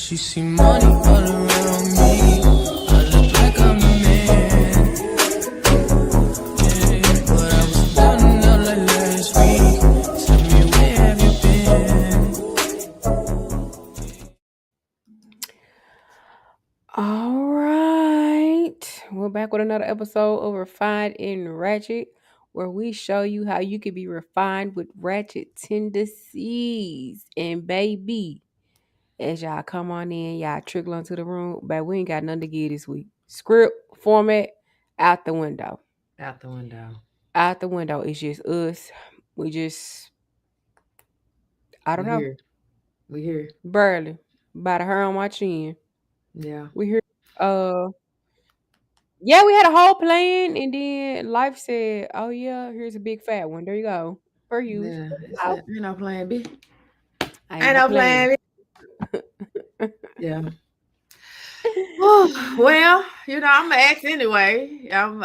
She see money all around me. I look like I'm the man. Yeah, but I was down out like last week. Tell me where have you been? All right. We're back with another episode of Refined and Ratchet, where we show you how you can be refined with ratchet tendencies. And baby, as y'all come on in, y'all trickle into the room, but we ain't got nothing to give this week. Script, format, out the window. Out the window. Out the window. It's just us. We just, I don't We know, here. We here. barely. About a hair on my chin. Yeah. We here. Uh, Yeah, we had a whole plan, and then life said, "Oh yeah, here's a big fat one. There you go, per use." Yeah. It Out. said, ain't no plan B. Ain't Ain't no no plan. plan B. Yeah. Well, I'm gonna ask anyway. I'm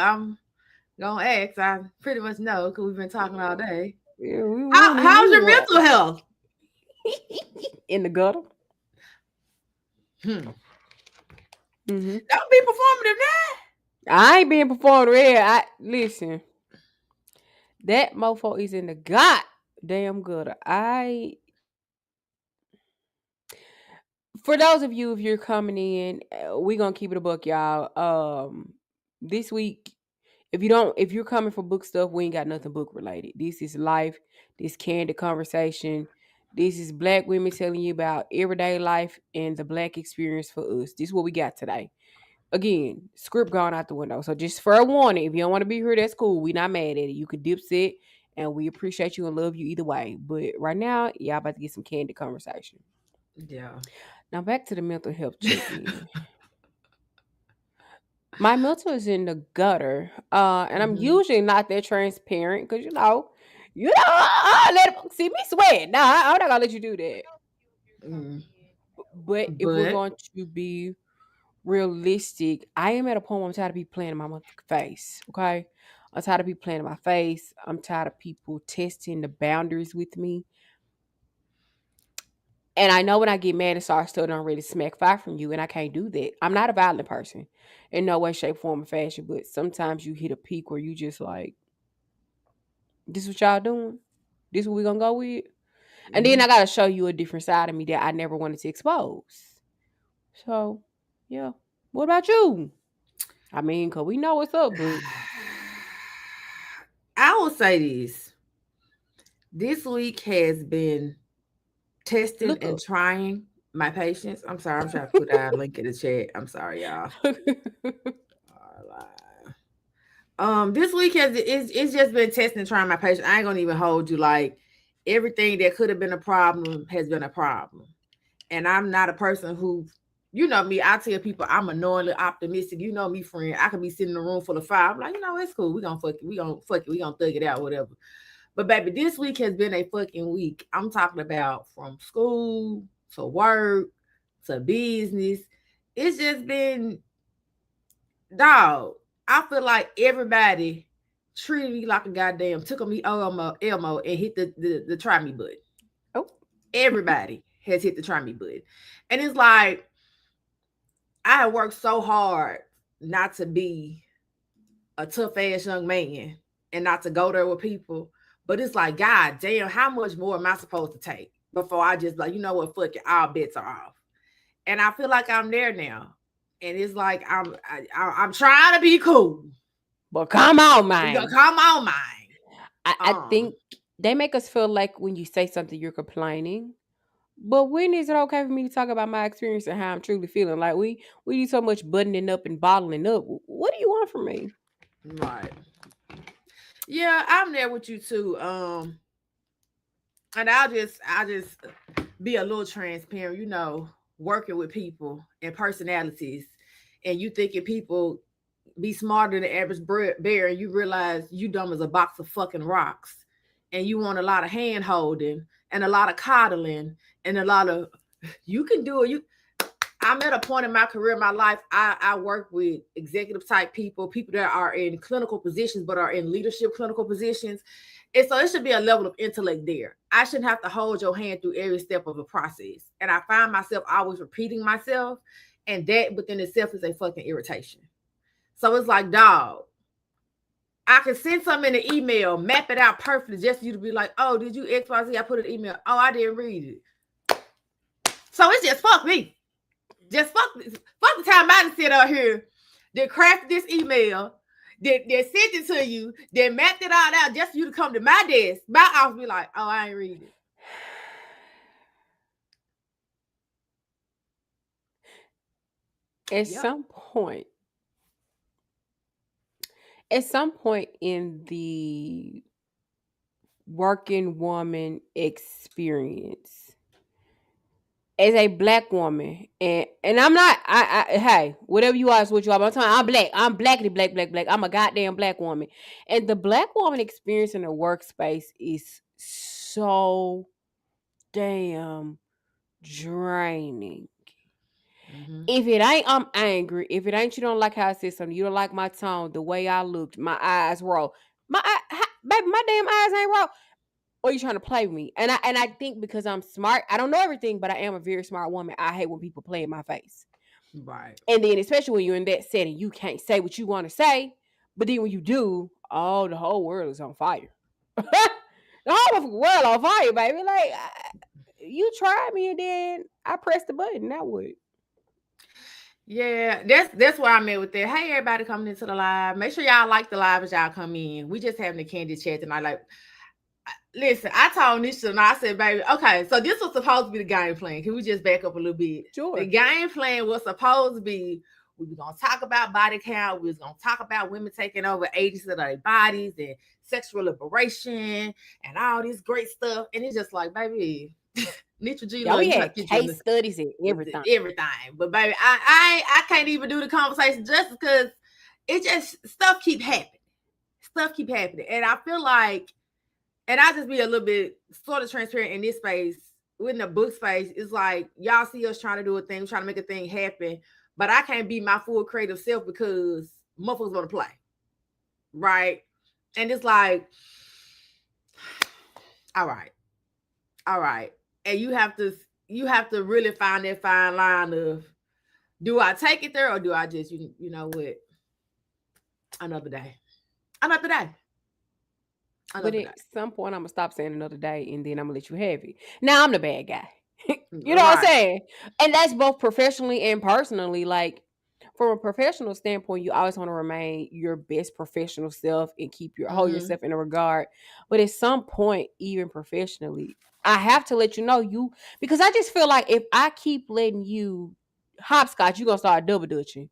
gonna ask. I pretty much know because we've been talking all day. Yeah, we don't even How's need your one. mental health? In the gutter. Hmm. Hmm. Don't be performative now. I ain't being performed here. I listen. That mofo is in the goddamn gutter. For those of you if you're coming in, we gonna keep it a buck, y'all. This week, if you're coming for book stuff, we ain't got nothing book related. This is life. This candid conversation. This is black women telling you about everyday life and the black experience for us. This is what we got today. Again, script gone out the window. So just for a warning, if you don't want to be here, that's cool. We not mad at it. You could dip sit, and we appreciate you and love you either way. But right now, y'all about to get some candid conversation. Yeah. Now back to the mental health check-in. My mental is in the gutter, and I'm Hmm. usually not that transparent because let it, see me sweat. Nah, I'm not gonna let you do that. Mm. But if we're But going to be realistic, I am at a point where I'm tired of people playing in my motherfucking face. Okay, I'm tired of people playing in my face. I'm tired of people testing the boundaries with me. And I know when I get mad and start stuttering, I'm ready to smack fire from you, and I can't do that. I'm not a violent person in no way, shape, form, or fashion, but sometimes you hit a peak where you just like, this what y'all doing? This what we gonna go with? And then mm, I gotta show you a different side of me that I never wanted to expose. So, yeah. What about you? I mean, cause we know what's up, but I will say this. This week has been testing look and up. trying my patience. I'm sorry, I'm trying to put our link in the chat. I'm sorry, y'all. This week it's just been testing and trying my patience. I ain't gonna even hold you like everything that could have been a problem has been a problem. And I'm not a person who, you know me, I tell people I'm annoyingly optimistic. You know me, friend. I could be sitting in a room full of fire. I'm like, it's cool. We gonna fuck it. We gonna fuck it. We gonna thug it out, whatever. But baby, this week has been a fucking week. I'm talking about from school to work to business. It's just been, dog. I feel like everybody treated me like a goddamn took on me Elmo and hit the try me button. Oh. Everybody has hit the try me button. And it's like I have worked so hard not to be a tough ass young man and not to go there with people. But it's like, God damn, how much more am I supposed to take before I just like, you know what, fuck it, all bets are off. And I feel like I'm there now. And it's like I'm trying to be cool. But come on, You go, man. come on, man. I think they make us feel like when you say something, you're complaining. But when is it okay for me to talk about my experience and how I'm truly feeling? Like we do so much buttoning up and bottling up. What do you want from me? Right. Yeah, I'm there with you too. And I'll just be a little transparent, working with people and personalities, and you thinking people be smarter than the average bear, and you realize you dumb as a box of fucking rocks, and you want a lot of hand holding and a lot of coddling and a lot of you can do it. I'm at a point in my career, my life. I work with executive type people that are in clinical positions, but are in leadership clinical positions. And so it should be a level of intellect there. I shouldn't have to hold your hand through every step of the process. And I find myself always repeating myself, and that within itself is a fucking irritation. So it's like, dog, I can send something in an email, map it out perfectly, just for you to be like, oh, did you XYZ? I put an email. Oh, I didn't read it. So it's just fuck me. Just fuck the time I done sit out here, then craft this email, then sent it to you, then mapped it all out just for you to come to my desk, my office, be like, oh, I ain't read it. At Yep. some point in the working woman experience, as a black woman, and I'm not, hey, whatever you are is what you are. But I'm black. I'm blackity black. I'm a goddamn black woman, and the black woman experience in the workspace is so damn draining. Mm-hmm. If it ain't, I'm angry. If it ain't, you don't like how I said something. You don't like my tone, the way I looked, my eyes roll. Baby, my damn eyes ain't roll. Or you trying to play with me? And I think because I'm smart, I don't know everything, but I am a very smart woman. I hate when people play in my face. Right. And then especially when you're in that setting, you can't say what you want to say. But then when you do, oh, the whole world is on fire. The whole world on fire, baby. Like you tried me, and then I pressed the button. That would. Yeah, that's where I'm at with that. Hey, everybody coming into the live. Make sure y'all like the live as y'all come in. We just having a candid chat tonight. Like, listen, I told Nisha and I said, baby, okay, so this was supposed to be the game plan. Can we just back up a little bit? Sure. The game plan was supposed to be we were gonna talk about body count. We was gonna talk about women taking over 80% of their bodies and sexual liberation and all this great stuff. And it's just like, baby, Nitra G, Yeah, we you had have to get you in case studies and everything. everything. But baby, I can't even do the conversation just because it just stuff keep happening. Stuff keep happening. And I feel like, and I just be a little bit sort of transparent in this space, within the book space, it's like y'all see us trying to do a thing, trying to make a thing happen, but I can't be my full creative self because motherfuckers want to play. Right. And it's like, all right. All right. And you have to really find that fine line of, do I take it there or do I just you know what? Another day. Another day. But Another day. at some point, I'm gonna stop saying another day, and then I'm gonna let you have it. Now I'm the bad guy. You know what I'm Right. saying? And that's both professionally and personally. Like from a professional standpoint, you always want to remain your best professional self and keep your hold Mm-hmm. yourself in a regard. But at some point, even professionally, I have to let you know you because I just feel like if I keep letting you hopscotch, you're gonna start double dutching.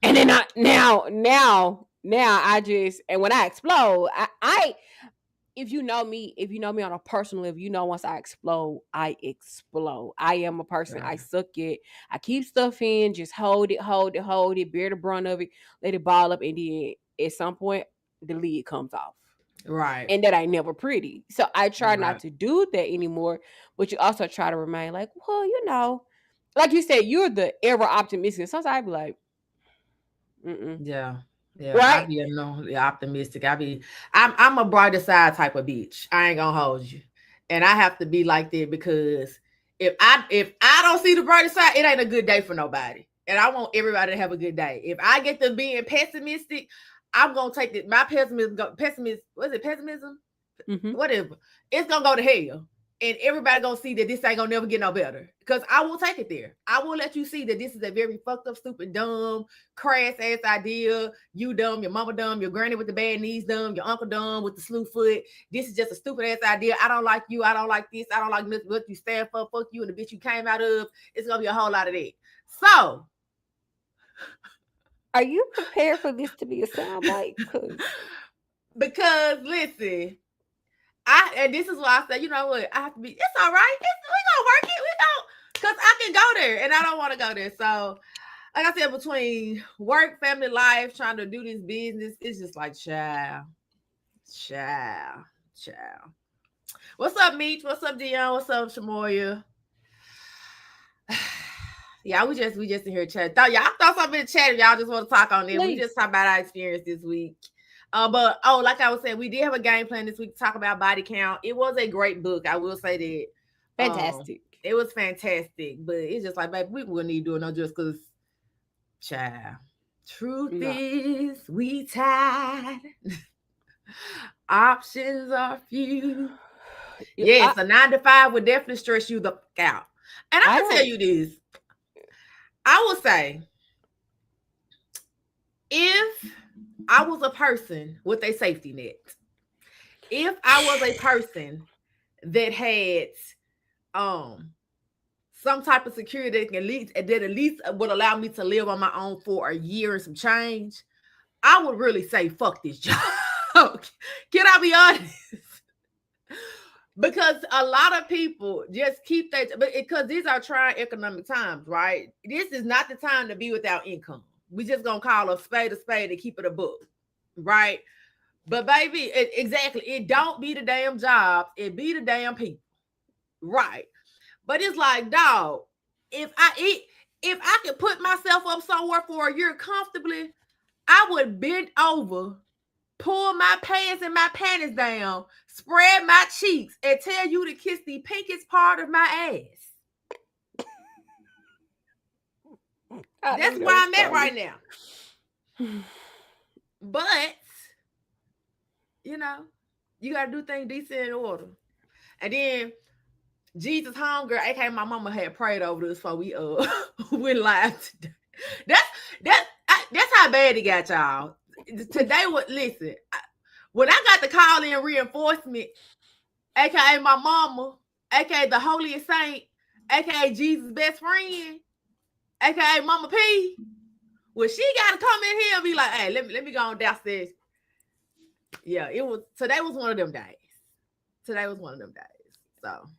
And then now I just and when I explode, I if you know me on a personal level, you know once I explode, I explode. I am a person. I suck it. I keep stuff in, just hold it, bear the brunt of it, let it ball up, and then at some point the lid comes off. Right. And that ain't never pretty. So I try not Right. to do that anymore. But you also try to remain like, well, like you said, you're the ever optimistic. Sometimes I be like, mm-mm. Yeah. Yeah. I Right? be optimistic. I'm a brighter side type of bitch. I ain't gonna hold you. And I have to be like that because if I don't see the brighter side, it ain't a good day for nobody. And I want everybody to have a good day. If I get to being pessimistic, I'm gonna take it. My pessimism, Mm-hmm. whatever. It's gonna go to hell. And everybody gonna see that this ain't gonna never get no better. Because I will take it there. I will let you see that this is a very fucked up, stupid, dumb, crass ass idea. You dumb, your mama dumb, your granny with the bad knees dumb, your uncle dumb with the slew foot. This is just a stupid ass idea. I don't like you. I don't like this. I don't like what you stand for. Fuck you and the bitch you came out of. It's gonna be a whole lot of that. So Are you prepared for this to be a soundbite? because listen, and this is why I said, you know what, I have to be. It's all right. We gonna work it. We gonna, cause I can go there, and I don't want to go there. So, like I said, between work, family life, trying to do this business, it's just like child. What's up, Meech? What's up, Dion? What's up, Shamoya? Yeah, we just in here chat. Y'all throw something in the chat if y'all just want to talk on it. We Please. just talk about our experience this week. But like I was saying, we did have a game plan this week to talk about body count. It was a great book. I will say that. Fantastic. It was fantastic, but it's just like, baby, we wouldn't need to do it no just because, child. Truth No. is, we tired. Options are few. Yes, a 9 to 5 would definitely stress you the fuck out. And I can tell you this. I will say, if I was a person with a safety net, if I was a person that had some type of security that at least would allow me to live on my own for a year and some change, I would really say fuck this job. Can I be honest? Because a lot of people just keep that, because these are trying economic times, right? This is not the time to be without income. We just gonna call a spade and keep it a book, right? But baby, exactly, it don't be the damn jobs, it be the damn people, right? But it's like, dog, if I could put myself up somewhere for a year comfortably, I would bend over, pull my pants and my panties down, spread my cheeks, and tell you to kiss the pinkest part of my ass. That's where I'm at right now. But, you know, you got to do things decent in order. And then Jesus Hunger, aka my mama, had prayed over this before we went live today. That's how bad it got, y'all. Today, listen, when I got the call in reinforcement, aka my mama, aka the holiest saint, aka Jesus' best friend, aka Mama P, well, she got to come in here and be like, hey, let me go on downstairs. Yeah, today was one of them days. Today was one of them days. So.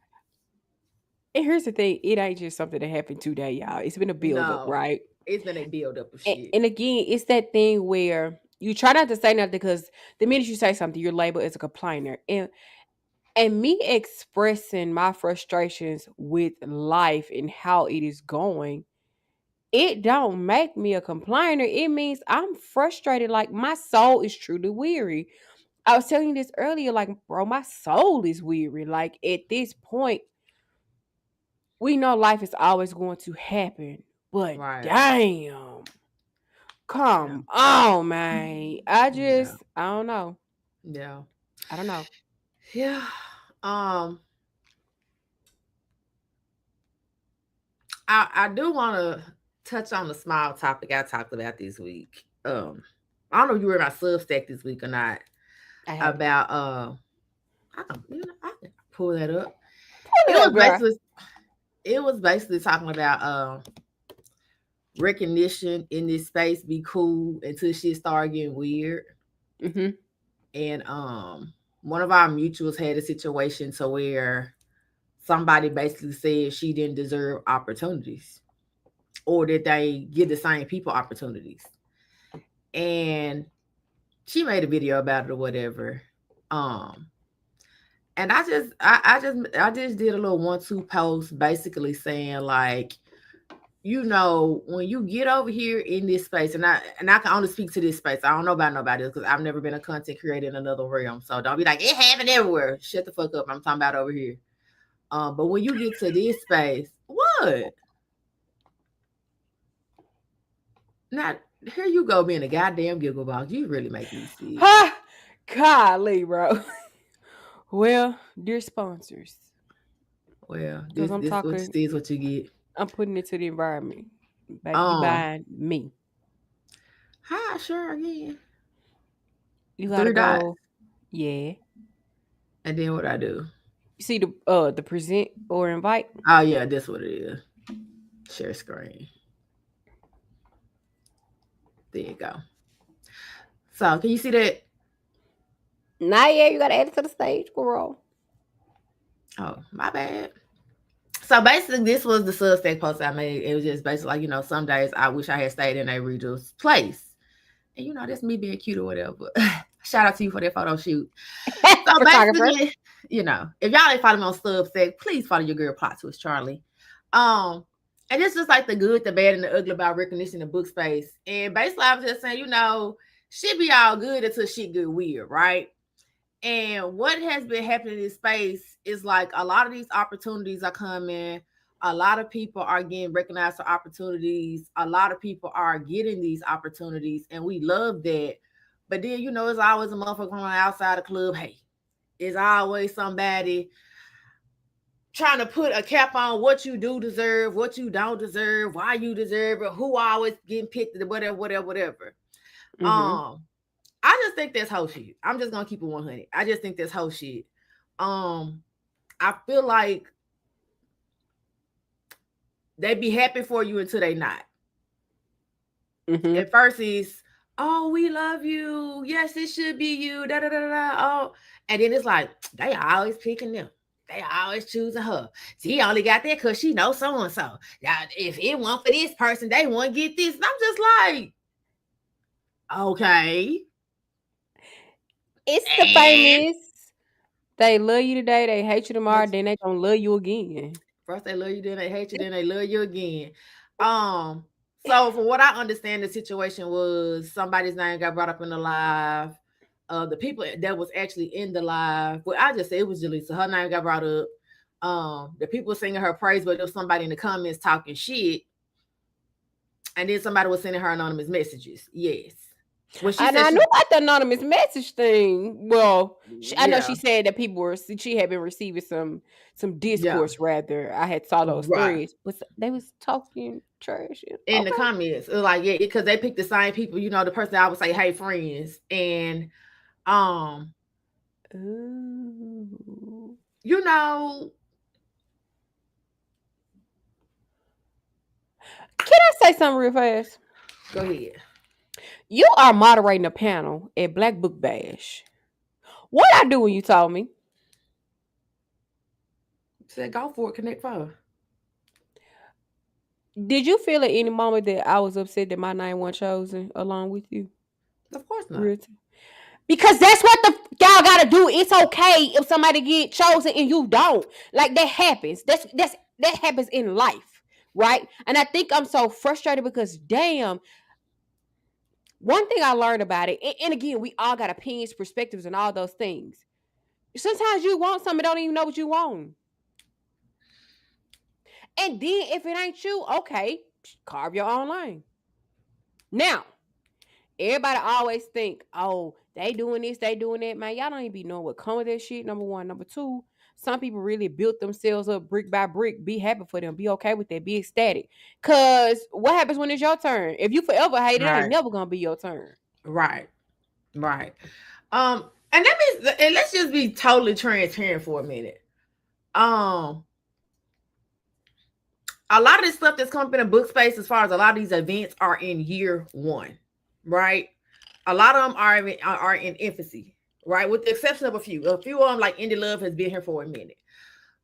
And here's the thing, it ain't just something that happened today, y'all. It's been a build-up, right? It's been a build-up of shit. And again, it's that thing where you try not to say nothing because the minute you say something, you're labeled as a complainer. And me expressing my frustrations with life and how it is going, it don't make me a complainer. It means I'm frustrated. Like, my soul is truly weary. I was telling you this earlier, like, bro, my soul is weary. Like, at this point, we know life is always going to happen, but damn, come on, man. I don't know. Yeah. I don't know. Yeah. I do want to touch on the small topic I talked about this week. I don't know if you were in my Substack this week or not. About I can pull that up. It was basically talking about recognition in this space be cool until shit start getting weird. Mm-hmm. And one of our mutuals had a situation to where somebody basically said she didn't deserve opportunities, or that they give the same people opportunities. And she made a video about it or whatever. And I just did a little 1-2 post basically saying, like, you know, when you get over here in this space, and I can only speak to this space. I don't know about nobody else because I've never been a content creator in another realm. So don't be like, it happened everywhere. Shut the fuck up. I'm talking about over here. But when you get to this space, what? Now, here you go being a goddamn giggle box. You really make me sick. Ha! Golly, bro. Well, dear sponsors. Well, this is what you get. I'm putting it to the environment. Baby, you buying me. Hi, sure, again. You gotta go. Yeah. And then what I do? You see the present or invite? Oh yeah, that's what it is. Share screen. There you go. So can you see that? Not yet. You gotta add it to the stage, girl. Oh, my bad. So basically, this was the Substack post I made. It was just basically like, you know, some days I wish I had stayed in a Regal's place. And, you know, that's me being cute or whatever. Shout out to you for that photo shoot. So basically, you know, if y'all ain't follow me on Substack, please follow your girl Plot Twist Charlie. And it's just like the good, the bad, and the ugly about recognition in book space. And basically, I was just saying, you know, Shit be all good until shit get weird, right? And what has been happening in this space is like a lot of these opportunities are coming. A lot of people are getting recognized for opportunities. A lot of people are getting these opportunities, and we love that. But then, it's always a motherfucker from outside the club. Hey, it's always somebody trying to put a cap on what you do deserve, what you don't deserve, why you deserve it, who always getting picked, whatever, whatever, whatever. Mm-hmm. Um, I just think that's whole shit. I'm just gonna keep it 100. I just think that's whole shit. Um, I feel like they be happy for you until they not. Mm-hmm. At first is, oh, we love you. Yes, it should be you. Da da da da. Oh, and then it's like they always picking them. They always choosing her. She only got that because she knows so and so. Now, if it weren't for this person, they won't get this. And I'm just like, okay. It's the And famous. They love you today, they hate you tomorrow, then they gonna love you again. first they love you, then they hate you, then they love you again. Um, so from what I understand, the situation was somebody's name got brought up in the live. The people that was actually in the live, well, I just say it was Jaleesa. Her name got brought up. The people singing her praise, but there was somebody in the comments talking shit, and then somebody was sending her anonymous messages. Yes, when she And said I knew she, about the anonymous message thing. Well, I know she yeah, said that people were she had been receiving some yeah, discourse rather. I had saw those right. threads, but they was talking trash. In the Okay. comments, it was like, yeah, because they picked the same people. The person I would say, hey, friends, and um, Ooh. you know, Can I say something real fast? go ahead. You are moderating a panel at Black Book Bash. What I do when you told me? Said go for it, connect four. Did you feel at any moment that I was upset that my name wasn't chosen along with you? Of course not. Real because that's what the y'all gotta do. It's okay if somebody get chosen and you don't. Like that happens. That happens in life, right? And I think I'm so frustrated because damn, one thing I learned about it, and again, we all got opinions, perspectives, and all those things. Sometimes you want something, don't even know what you want. And then if it ain't you, okay, carve your own lane. Now, everybody always think, oh, they doing this, they doing that. Man, y'all don't even be knowing what come with that shit. Number one. Number two, some people really built themselves up brick by brick. Be happy for them. Be okay with that. Be ecstatic. Cause what happens when it's your turn? If you forever hate it, ain't Right, never gonna be your turn. right, right. And that means, and let's just be totally transparent for a minute. Um, a lot of this stuff that's coming in the book space, as far as a lot of these events, are in year one, right? A lot of them are in infancy, right? With the exception of a few. A few of them, like Indie Love, has been here for a minute.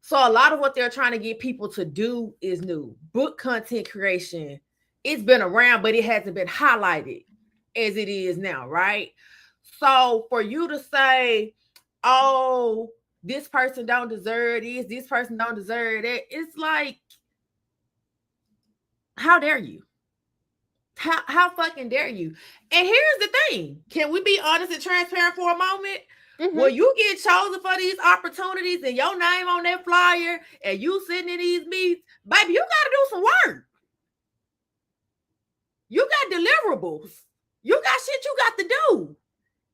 So a lot of what they're trying to get people to do is new. Book content creation, it's been around, but it hasn't been highlighted as it is now, right? So for you to say, oh, this person don't deserve this person don't deserve that, it's like, how dare you? How fucking dare you? And here's the thing. Can we be honest and transparent for a moment? Mm-hmm. When you get chosen for these opportunities and your name on that flyer and you sitting in these meets, baby, you got to do some work. You got deliverables. You got shit you got to do.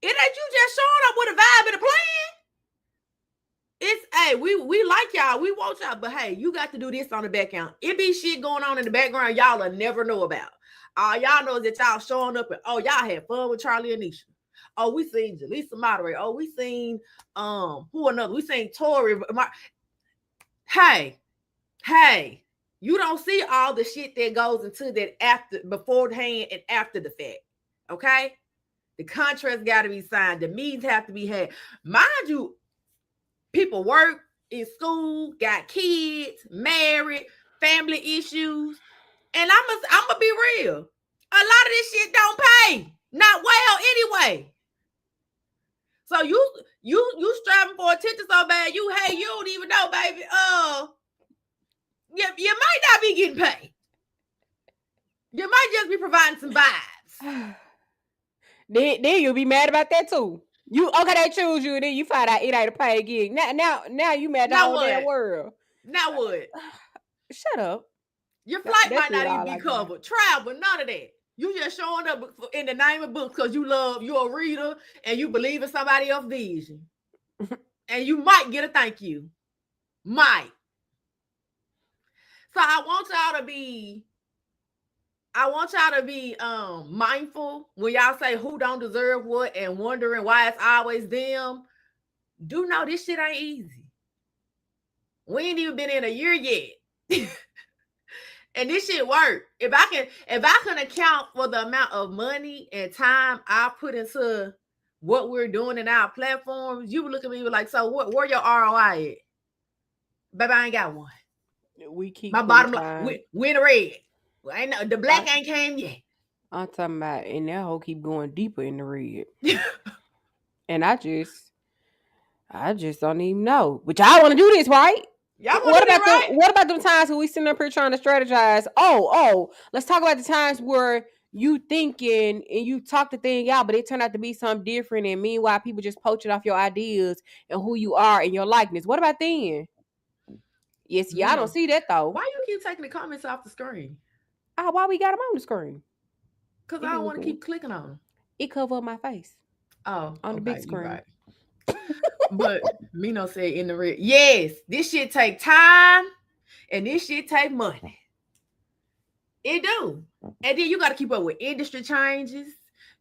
It ain't you just showing up with a vibe and a plan. It's, hey, we like y'all. We want y'all. But hey, you got to do this on the back end. It be shit going on in the background y'all will never know about. All y'all know is that y'all showing up and, oh, y'all had fun with Charlie and Nisha. Oh, we seen Jaleesa moderate. Oh, we seen who another? We seen Tori. Hey, you don't see all the shit that goes into that after, beforehand, and after the fact. Okay, the contracts got to be signed. The meetings have to be had. Mind you, people work in school, got kids, married, family issues, and I'm gonna be real. A lot of this shit don't pay. Not well anyway. So you striving for attention so bad, you don't even know, baby. You might not be getting paid. You might just be providing some vibes. Then you'll be mad about that too. You okay? They choose you, and then you find out it ain't a paid gig. Now you mad the Now whole damn what? world. Now what? Shut up. Your flight That's might it not even all be I got. covered. Travel, none of that. You just showing up in the name of books because you're a reader and you believe in somebody else's vision. And you might get a thank you. Might. So I want y'all to be mindful when y'all say who don't deserve what and wondering why it's always them. Do know this shit ain't easy. We ain't even been in a year yet. And this shit work. If I can account for the amount of money and time I put into what we're doing in our platforms, you would look at me like, so where your ROI at? Baby, I ain't got one. We keep My putting bottom line, time. we in the red. Well, ain't the black I, ain't came yet. I'm talking about, and that whole keep going deeper in the red. And I just don't even know. But y'all want to do this, right? Y'all want to do that, right? What about them times when we sitting up here trying to strategize? Let's talk about the times where you thinking and you talk the thing out, but it turned out to be something different. And meanwhile, people just poaching off your ideas and who you are and your likeness. What about then? Yes, y'all don't Nino, see that though. why you keep taking the comments off the screen? Why we got them on the screen? Because It I be don't want to looking. keep clicking on them. It cover up my face Oh, on the big okay, you screen. right. But Mino said in the red, yes, this shit take time and this shit take money. It do. And then you got to keep up with industry changes.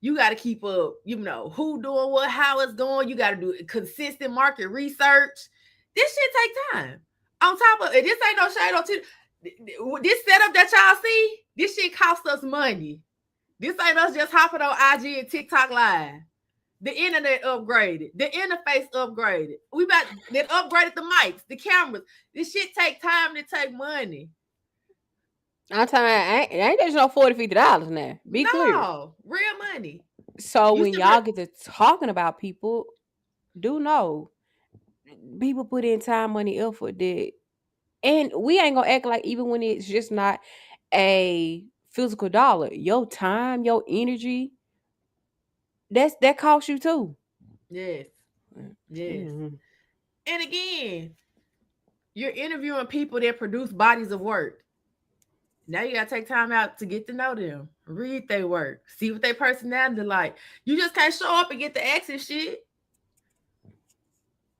You got to keep up, who doing what, how it's going. You got to do consistent market research. This shit take time. On top of it, this ain't no shade on this setup that y'all see. This shit cost us money. This ain't us just hopping on IG and TikTok live. The internet upgraded. The interface upgraded. They upgraded the mics, the cameras. This shit take time and it take money. I'm talking about, ain't there's no $40-$50 now. Be clear. No, real money. So You when see, y'all get to talking about people, do know people put in time, money, effort that, and we ain't gonna act like even when it's just not a physical dollar, your time, your energy, that costs you too. yes, yes. Mm-hmm. And again, you're interviewing people that produce bodies of work. Now you gotta take time out to get to know them, read their work, see what their personality like. You just can't show up and get the accent shit.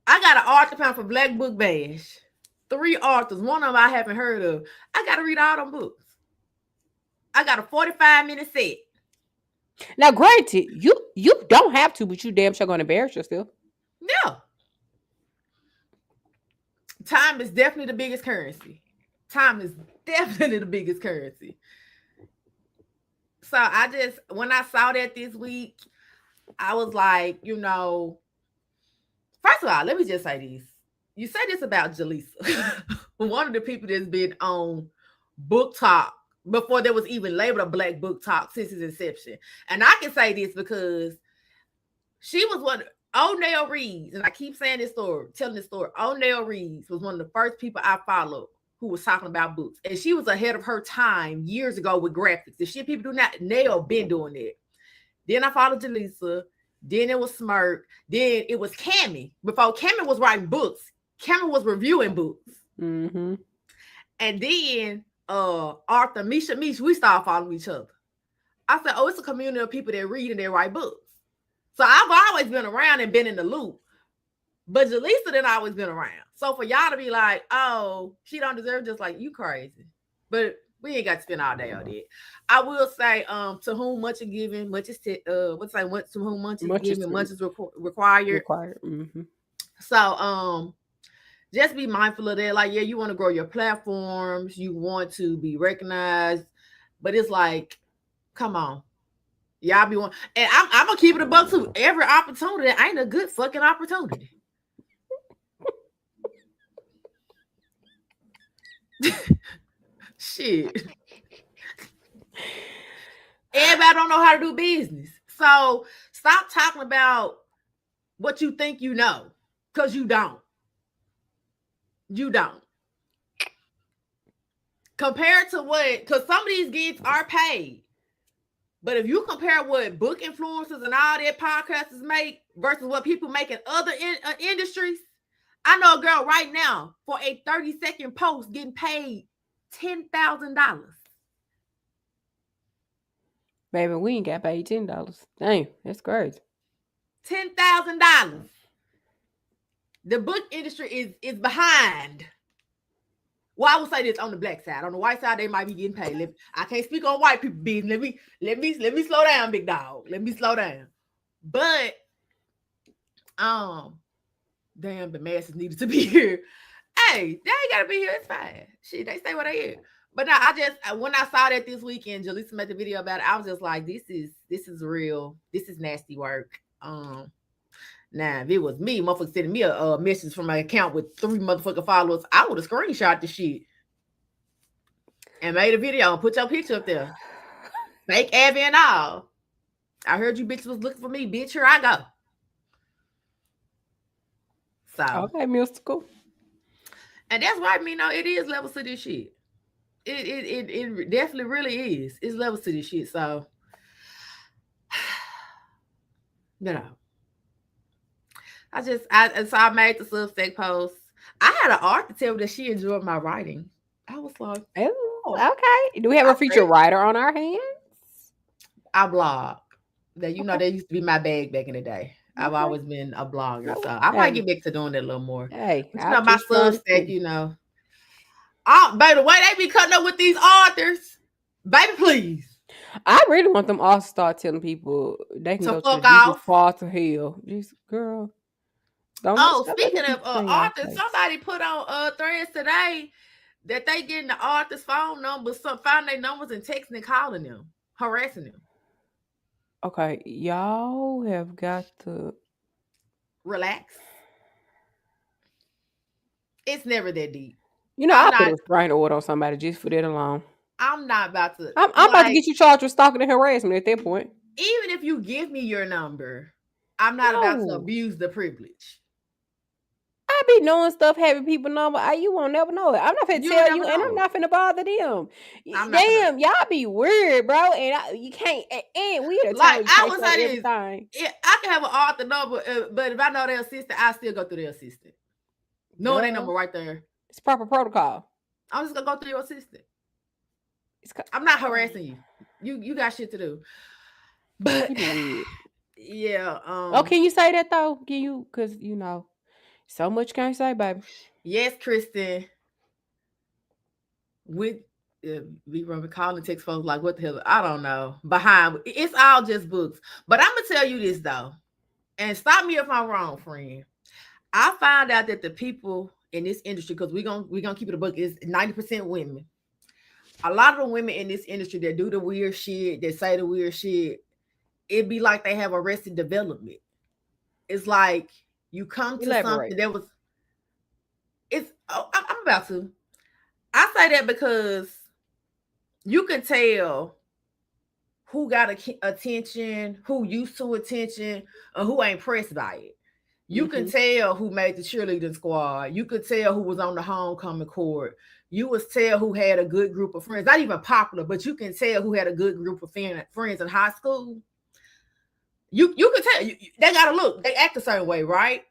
I got an author pound for Black Book Bash. 3 authors. One of them I haven't heard of. I gotta read all them books. I got a 45-minute set. Now, granted, you don't have to, but you damn sure gonna embarrass yourself. Yeah. Time is definitely the biggest currency. Time is definitely the biggest currency. So when I saw that this week, I was like, first of all, let me just say this. You say this about Jaleesa, one of the people that's been on Book Talk before there was even labeled a Black Book Talk since its inception. And I can say this because she was one. O'Neill Reeves, and I keep saying this story, telling this story. O'Neill Reeves was one of the first people I followed who was talking about books. And she was ahead of her time years ago with graphics. The shit people do not, Nail been doing it. Then I followed Jaleesa. Then it was Smirk. Then it was Cammy. Before Cammy was writing books, Cammy was reviewing books. Mm-hmm. And then Arthur, Misha, we started following each other. I said, oh, it's a community of people that read and they write books. So I've always been around and been in the loop. But Jaleesa didn't always been around. So for y'all to be like, oh, she don't deserve, just like, you crazy. But we ain't got to spend all day on it. I will say, to whom much is given, much is to whom much is given, much is required. Mm-hmm. So just be mindful of that. Like, yeah, you want to grow your platforms, you want to be recognized, but it's like, come on. Y'all be one, and I'm gonna keep it a buck too. Every opportunity ain't a good fucking opportunity. Shit. Everybody don't know how to do business. So stop talking about what you think you know, because you don't. You don't. Compared to what, because some of these gigs are paid. But if you compare what book influencers and all their podcasters make versus what people make in other industries, I know a girl right now for a 30-second post getting paid $10,000. Baby, we ain't got paid $10. Dang, that's crazy. $10,000. The book industry is behind. Well, I would say this on the black side. On the white side, they might be getting paid. I can't speak on white people business. Let me slow down, big dog. Let me slow down. But damn, the masses needed to be here. Hey, they ain't gotta be here. It's fine. Shit, they stay where they is. But now when I saw that this weekend, Jaleesa made the video about it. I was just like, this is real. This is nasty work. Now, if it was me, motherfucker sending me a message from my account with 3 motherfucking followers, I would have screenshot the shit and made a video and put your picture up there. Fake Abby and all. I heard you bitches was looking for me, bitch. Here I go. So. Okay, mystical. And that's why, it is levels to this shit. It definitely really is. It's levels to this shit. So, I made the Substack post. I had an author tell me that she enjoyed my writing. I was like, oh, okay. Do we have a feature writer on our hands? I blog. That that used to be my bag back in the day. I've always been a blogger, so I might get back to doing that a little more. Hey, but my Substack, by the way they be cutting up with these authors, baby, please. I really want them all to start telling people they can go to the deepest part of hell. Just girl. Speaking of authors, somebody put on threads today that they getting the author's phone numbers, find their numbers and texting and calling them, harassing them. Okay, y'all have got to relax. It's never that deep. I put a restraining order on somebody just for that alone. I'm not about to. I'm about to get you charged with stalking and harassment at that point. Even if you give me your number, I'm not about to abuse the privilege. I be knowing stuff, having people number. You won't never know it. I'm not finna tell you, and I'm not finna bother them. Damn, y'all be weird, bro. And you can't. And we like I would say this. I can have an author number, but if I know their assistant, I still go through their assistant. Knowing their number right there. It's proper protocol. I'm just gonna go through your assistant. I'm not harassing you. You got shit to do. But yeah. Can you say that though? Can you? Because so much can't say, baby. Yes, Kristen. With we were calling text folks like, what the hell? I don't know. Behind it's all just books. But I'm gonna tell you this though, and stop me if I'm wrong, friend. I found out that the people in this industry, because we're gonna keep it a book, is 90% women. A lot of the women in this industry that do the weird shit, that say the weird shit, it'd be like they have arrested development. It's like you come to something that was. I'm about to. I say that because you can tell who got attention, who used to attention, or who ain't pressed by it. You can tell who made the cheerleading squad. You could tell who was on the homecoming court. You would tell who had a good group of friends. Not even popular, but you can tell who had a good group of friends in high school. You can tell. They gotta look. They act a certain way, right?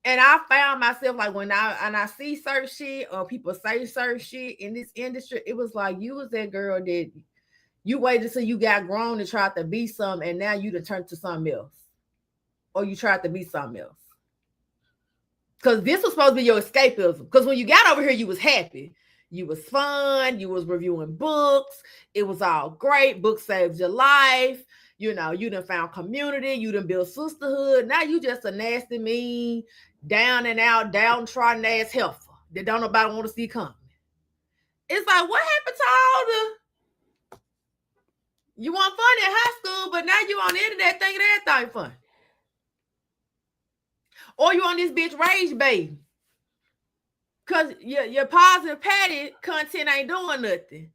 And I found myself like when I see certain shit or people say certain shit in this industry, it was like you was that girl that you waited till you got grown and tried to be something, and now you done turned to something else, or you tried to be something else. Because this was supposed to be your escapism. Because when you got over here, you was happy. You was fun. You was reviewing books. It was all great. Books saved your life. You done found community. You done built sisterhood. Now you just a nasty, mean, down and out, downtrodden ass heifer that don't nobody want to see coming. It's like, what happened to all the... You want fun in high school, but now you on the internet thinking everything fun. Or you on this bitch rage bait. Because your positive patty content ain't doing nothing.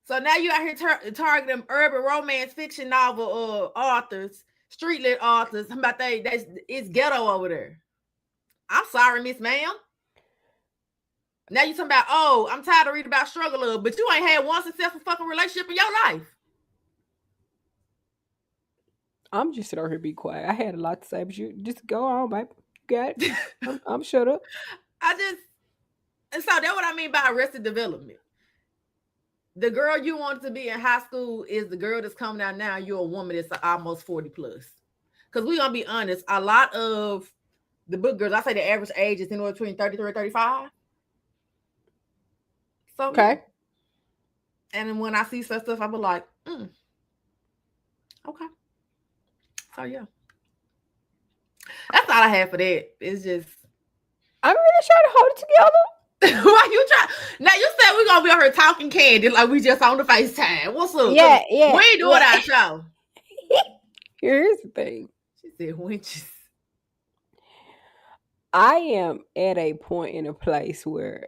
So now you out here targeting urban romance fiction novel authors, streetlit authors. About it's ghetto over there. I'm sorry, Miss Ma'am. Now you talking about, I'm tired of reading about struggle love, but you ain't had one successful fucking relationship in your life. I'm just sitting over here be quiet. I had a lot to say, but you just go on, babe. You got it. I'm shut up. I just, and so that's what I mean by arrested development. The girl you want to be in high school is the girl that's coming out now. You're a woman that's almost 40 plus. Because we're gonna be honest, a lot of the book girls, I say the average age is anywhere between 33 and 35. So yeah. Okay. And then when I see such stuff, I be like, okay. So yeah. That's all I have for that. It's just I'm really trying to hold it together. why you try now you said we're gonna be on here talking candy like we just on the FaceTime. What's up? Yeah, yeah. We ain't doing our show. Here's the thing. She said wenches. I am at a point in a place where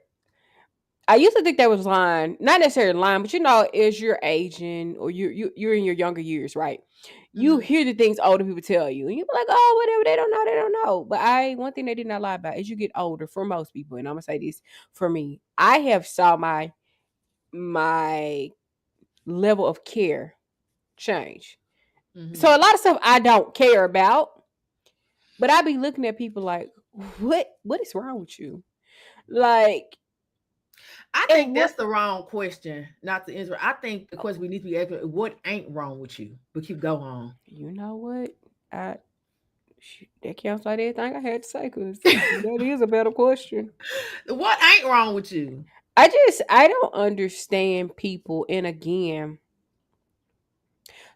I used to think that was lying, not necessarily lying, but as you're aging or you're in your younger years, right? You hear the things older people tell you, and you're like, oh, whatever, they don't know. But one thing they did not lie about is you get older for most people, and I'm gonna say this for me, I have saw my level of care change. So a lot of stuff I don't care about, but I be looking at people like, what is wrong with you? Like, I think that's the wrong question, not to answer. I think the question we need to be asking, what ain't wrong with you? But you go on. You know what? That counts like everything I had to say, because that is a better question. What ain't wrong with you? I don't understand people, and again,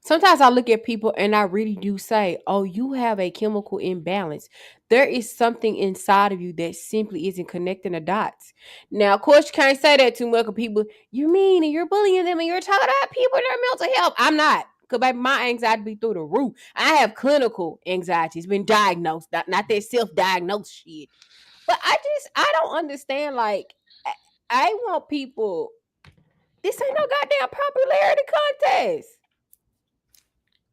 sometimes I look at people and I really do say, oh, you have a chemical imbalance. There is something inside of you that simply isn't connecting the dots. Now, of course, you can't say that too much of people. You mean and you're bullying them and you're talking about people and their mental health. I'm not. Because baby, my anxiety be through the roof. I have clinical anxiety. It's been diagnosed. Not that self-diagnosed shit. But I don't understand. Like, I want people. This ain't no goddamn popularity contest.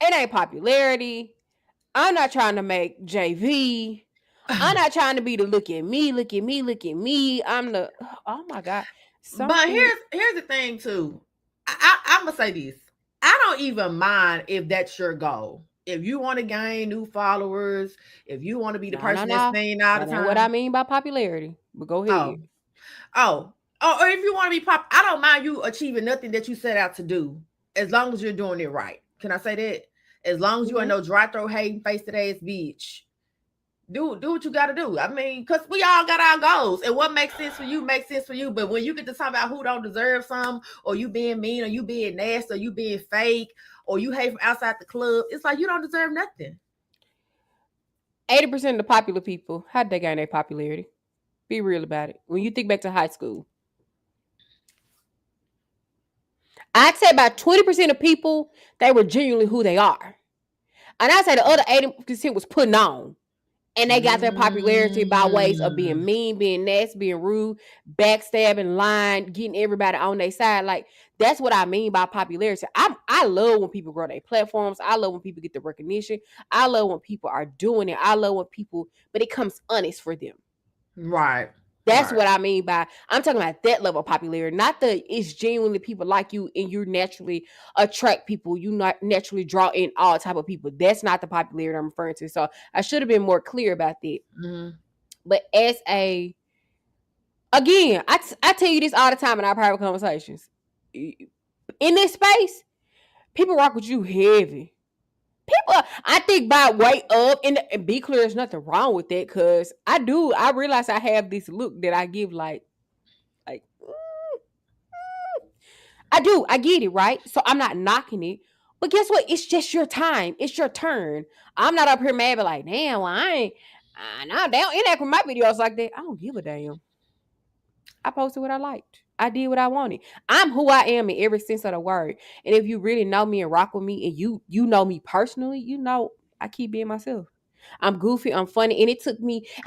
It ain't popularity. I'm not trying to make JV. I'm not trying to be the look at me. I'm the, oh my God. But here's the thing too. I'm gonna say this. I don't even mind if that's your goal. If you want to gain new followers, if you want to be the person that's seen all the time. What I mean by popularity. But go ahead. Or if you want to be I don't mind you achieving nothing that you set out to do, as long as you're doing it right. Can I say that? As long as you ain't no dry throat hating face to ass bitch. Do what you gotta do. I mean, because we all got our goals, and what makes sense for you makes sense for you. But when you get to talk about who don't deserve something, or you being mean, or you being nasty, or you being fake, or you hate from outside the club, it's like you don't deserve nothing. 80% of the popular people, how'd they gain their popularity? Be real about it. When you think back to high school, I'd say about 20% of people, they were genuinely who they are. And I'd say the other 80% was putting on. And they got their popularity by ways of being mean, being nasty, being rude, backstabbing, lying, getting everybody on their side. Like, that's what I mean by popularity. I love when people grow their platforms. I love when people get the recognition. I love when people are doing it. I love when people, but it comes honest for them. Right. That's what I mean by, I'm talking about that level of popularity, not it's genuinely people like you and you naturally attract people. You not naturally draw in all type of people. That's not the popularity I'm referring to. So I should have been more clear about that. But again, I tell you this all the time in our private conversations. In this space, people rock with you heavy. People, I think by way up, and be clear, there's nothing wrong with that, because I realize I have this look that I give like I get it, right? So I'm not knocking it, but guess what? It's just your time. It's your turn. I'm not up here mad, but like, damn, well, I ain't, nah, they don't interact with my videos like that. I don't give a damn. I posted what I liked. I did what I wanted. I'm who I am in every sense of the word. And if you really know me and rock with me, and you know me personally, you know I keep being myself. I'm goofy, I'm funny, and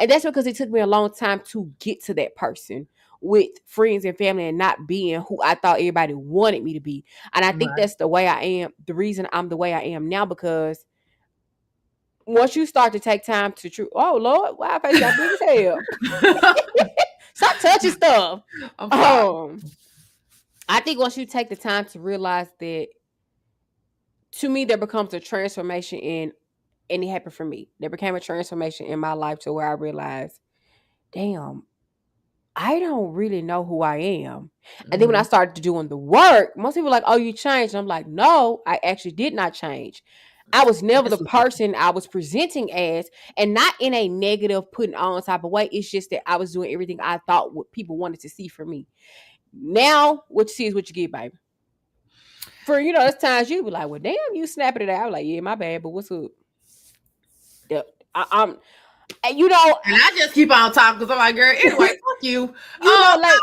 that's because it took me a long time to get to that person with friends and family and not being who I thought everybody wanted me to be. And I think that's the way I am. The reason I'm the way I am now, because once you start to take time to oh Lord, why I face got big as hell. Stop touching stuff. I think once you take the time to realize that, to me, there becomes a transformation in and it happened for me. There became a transformation in my life to where I realized, damn, I don't really know who I am. And then when I Mhm. started doing the work, most people are like, oh, you changed. And I'm like, no, I actually did not change. I was never the That's what's up. person I was presenting as, and not in a negative, putting on type of way. It's just that I was doing everything I thought what people wanted to see from me. Now, what you see is what you get, baby. For there's times you be like, well, damn, you snapping it out. I'm like, yeah, my bad, but what's up? Yeah, I'm, and And I just keep on talking because I'm like, girl, anyway, fuck you. like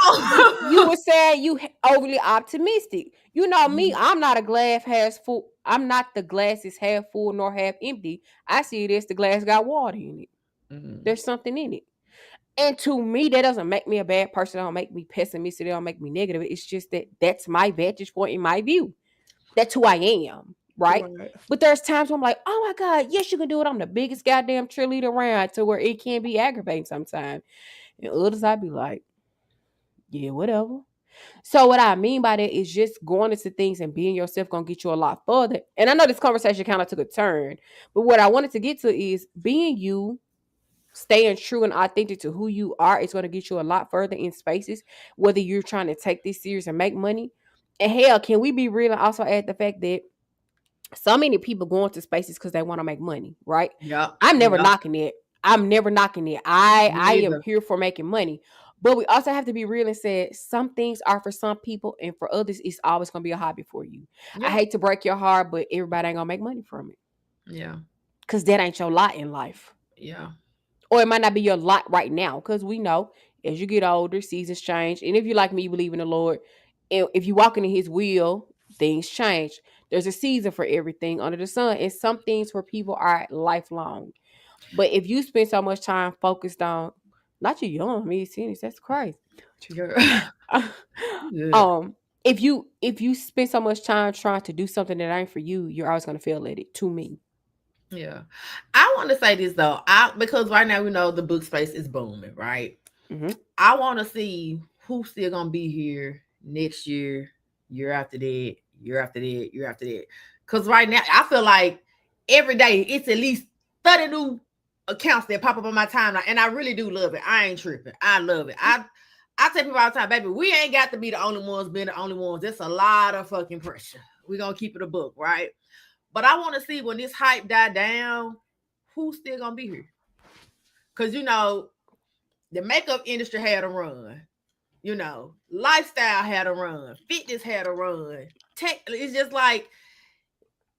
you No. were saying, you overly optimistic. You know me, Mhm. I'm not a glass half full. I'm not the glass is half full nor half empty. I see it as the glass got water in it. Mhm. There's something in it. And to me, that doesn't make me a bad person. It don't make me pessimistic. It don't make me negative. It's just that that's my vantage point in my view. That's who I am, right? Right. But there's times where I'm like, oh my God, yes, you can do it. I'm the biggest goddamn cheerleader around, to where it can be aggravating sometimes. And others, I'd be like, yeah, whatever. So what I mean by that is just going into things and being yourself gonna get you a lot further. And I know this conversation kind of took a turn, but what I wanted to get to is being you, staying true and authentic to who you are is gonna get you a lot further in spaces, whether you're trying to take this serious and make money. And hell, can we be real and also add the fact that so many people go into spaces because they want to make money, right? Yep. I'm never Yep. knocking it. I'm never knocking it. I Me am either. here for making money. But we also have to be real and say some things are for some people, and for others, it's always gonna be a hobby for you. I Yep. hate to break your heart, but everybody ain't gonna make money from it. Yeah. Cause that ain't your lot in life. Yeah. Or it might not be your lot right now. Cause we know as you get older, seasons change. And if you like me, you believe in the Lord. And if you walk into his will, things change. There's a season for everything under the sun. And some things for people are lifelong. But if you spend so much time focused on not you young, me tennis, that's crazy. Girl. Good. If you spend so much time trying to do something that ain't for you, you're always gonna fail at it. To me. Yeah. I want to say this though. I because right now we know the book space is booming, right? Mm-hmm. I want to see who's still gonna be here next year, year after that, year after that, year after that. Because right now I feel like every day it's at least 30 new accounts that pop up on my timeline, and I really do love it. I ain't tripping. I love it. I tell people all the time, baby, we ain't got to be the only ones being the only ones. That's a lot of fucking pressure. We're gonna keep it a book, right? But I want to see when this hype die down, who's still gonna be here? Because the makeup industry had a run. Lifestyle had a run. Fitness had a run. Tech, it's just like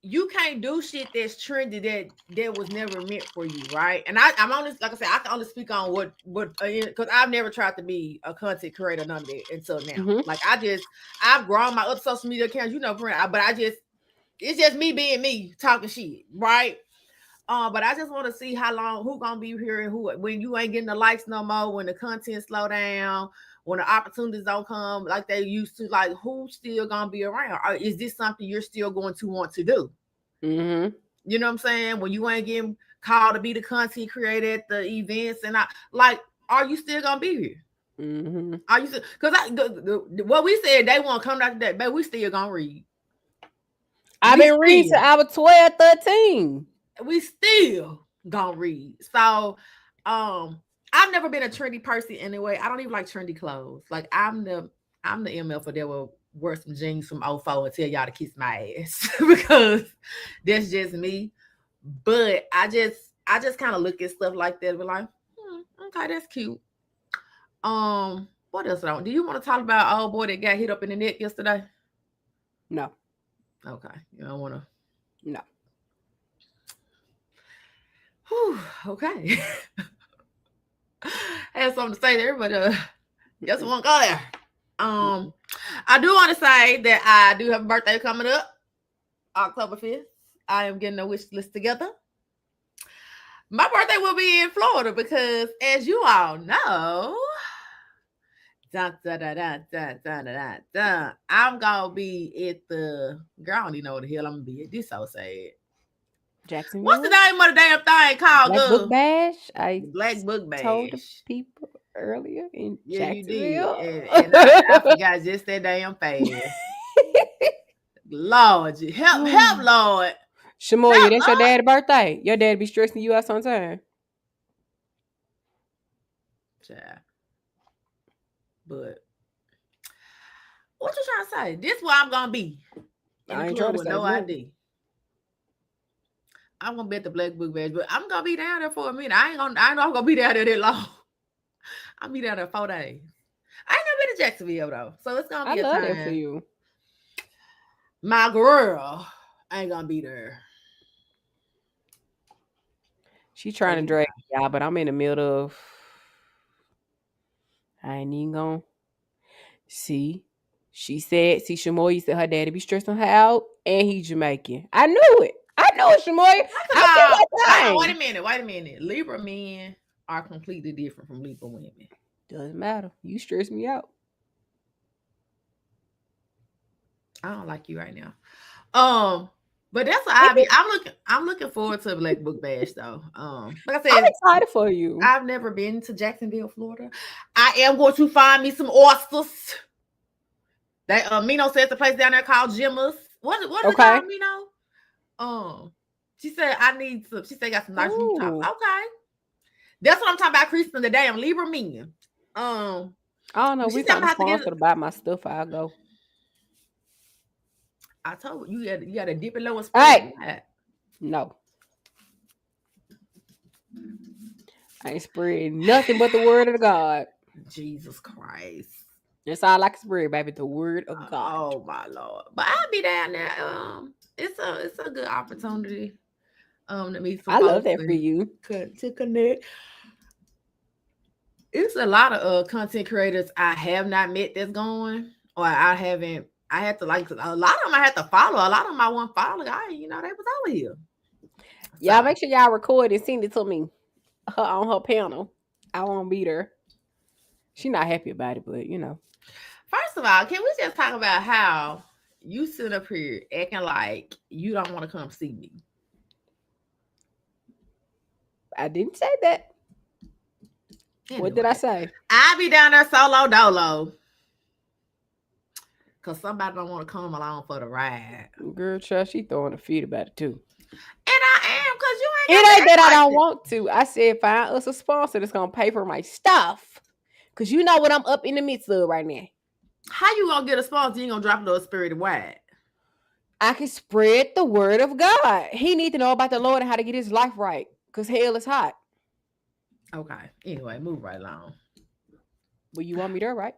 you can't do shit that's trendy that was never meant for you, right? And I'm only like I said, I can only speak on what because I've never tried to be a content creator, none of that until now. Mm-hmm. Like I've grown my other social media accounts, but it's just me being me talking shit, right? But I just want to see how long who gonna be here and who when you ain't getting the likes no more, when the content slow down, when the opportunities don't come like they used to, like who's still gonna be around? Or is this something you're still going to want to do? Mm-hmm. You know what I'm saying? When you ain't getting called to be the content creator at the events and I like, are you still gonna be here? Mm-hmm. Are you still because what we said they want to come after that, but we still gonna read. I've We been reading to still our 12, 13. we still gonna read. So I've never been a trendy person anyway. I don't even like trendy clothes. Like I'm the MF for that will wear some jeans from '04 and tell y'all to kiss my ass because that's just me. But I just kind of look at stuff like that and be like, okay, that's cute. What else? Do you want to talk about old boy that got hit up in the neck yesterday? No, Okay, you don't want to. no. Okay. I had something to say there, but just won't go there. Mm-mm. I do want to say that I do have a birthday coming up, October 5th. I am getting a wish list together. My birthday will be in Florida because, as you all know, dun, dun, dun, dun, dun, dun, dun, dun, I'm gonna be at the girl. I don't even know what the hell I'm gonna be at. This so sad. What's the Jacksonville, name of the damn thing called? Black Book Bash. I The Black Book told the Bash. people earlier in Yeah, you did, Jacksonville. and I forgot just that damn fast. Lord, help, Lord. Shamoya, Shut that's your up, dad's birthday. Your dad be stressing you out sometime. child. But what you trying to say? This where I'm gonna be in the I ain't trying club to with say no nothing. ID. I'm gonna be at the Black Book Bash, but I'm gonna be down there for a minute. I know I'm gonna be down there that long. I'll be down there 4 days. I ain't never been to Jacksonville though, so it's gonna I be a love that for time. you. My girl ain't gonna be there. She So trying to drag me out, but I'm in the middle of. I ain't even gonna see. See, Shamoya said her daddy be stressing her out, and he Jamaican. I knew it. I know it, Shamoya. first of I feel all, my hold on, thing. wait a minute. Libra men are completely different from Libra women. Doesn't matter. You stress me out. I don't like you right now. But that's what Maybe I'm looking forward to Black Book Bash though. Like I I'm said, excited for you. I've never been to Jacksonville, Florida. I am going to find me some oysters. They Mino says the place down there called Jimma's. What is it Okay. called, Mino? She said I need some. She said got some nice rooftops. Ooh. Okay, that's what I'm talking about. Kristen, the damn Libra men. I don't know. She We said I'm kind gonna of have to get. sponsored to buy my stuff. I'll go. I told you you got to dip it low and spread it Hey, wide. no, I ain't spreading nothing but the word of God. Jesus Christ. That's all I can spread, baby. The word of God. Oh my Lord. But I'll be down there. It's a good opportunity to meet some I love folks that for and you. to connect. It's a lot of content creators I have not met that's going, or I haven't. I had to like a lot of them. I had to follow. A lot of them I won't follow. They was over here. Y'all So make sure y'all record and send it to me. Her on her panel. I won't beat her. She not happy about it, but first of all, can we just talk about how you sit up here acting like you don't want to come see me? I didn't say that. Anyway, What did I say? I be down there solo dolo. Cause somebody don't want to come along for the ride. Girl, child, she throwing a fit about it too. And I am, cause you ain't got It to ain't act that I like don't that. want to. I said find us a sponsor that's gonna pay for my stuff. Cause you know what I'm up in the midst of right now. How you gonna get a sponsor? You ain't gonna drop it on Spirited Wide. I can spread the word of God. He need to know about the Lord and how to get his life right. Cause hell is hot. Okay. Anyway, move right along. But you want me there, right?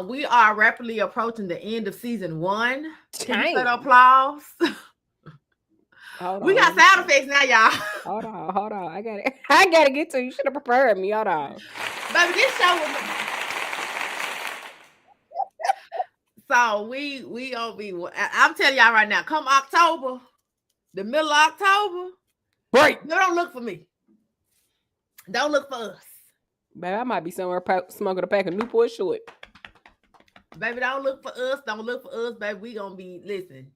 We are rapidly approaching the end of season 1. Can you set Damn. applause? Hold We on. got sound effects now, y'all. Hold on. I gotta get to you. You should have prepared me. Hold on. Baby, this show was. So we gonna be. I'm telling y'all right now. Come October, the middle of October, Break. don't look for me. Don't look for us. Baby, I might be somewhere smoking a pack of Newport Short. Baby, don't look for us. Don't look for us, baby. We gonna be. Listen,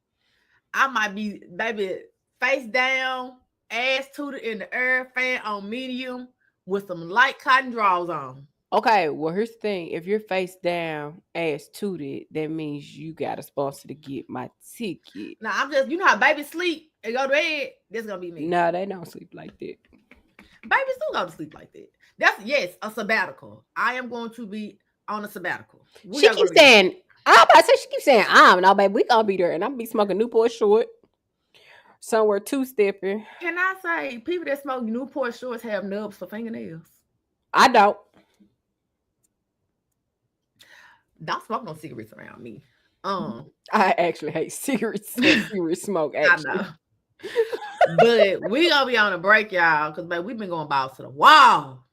I might be, baby, face down, ass tooted in the air, fan on medium with some light cotton drawers on. Okay, well, here's the thing. If you're face down, ass tooted, that means you got a sponsor to get my ticket. Now I'm just, you know how babies sleep and go to bed. That's gonna be me. No, they don't sleep like that. Babies do go to sleep like that. That's a sabbatical. I am going to be on a sabbatical. She keeps saying, I'm about to say, she keeps saying, no, baby, we gonna be there. And I'm gonna be smoking Newport Short. Somewhere two-stepping. Can I say, people that smoke Newport Shorts have nubs for fingernails? I don't. Don't smoke no cigarettes around me. I actually hate cigarettes and cigarette smoke, actually. I know. But we gonna be on a break, y'all, because baby, we've been going balls to the wall.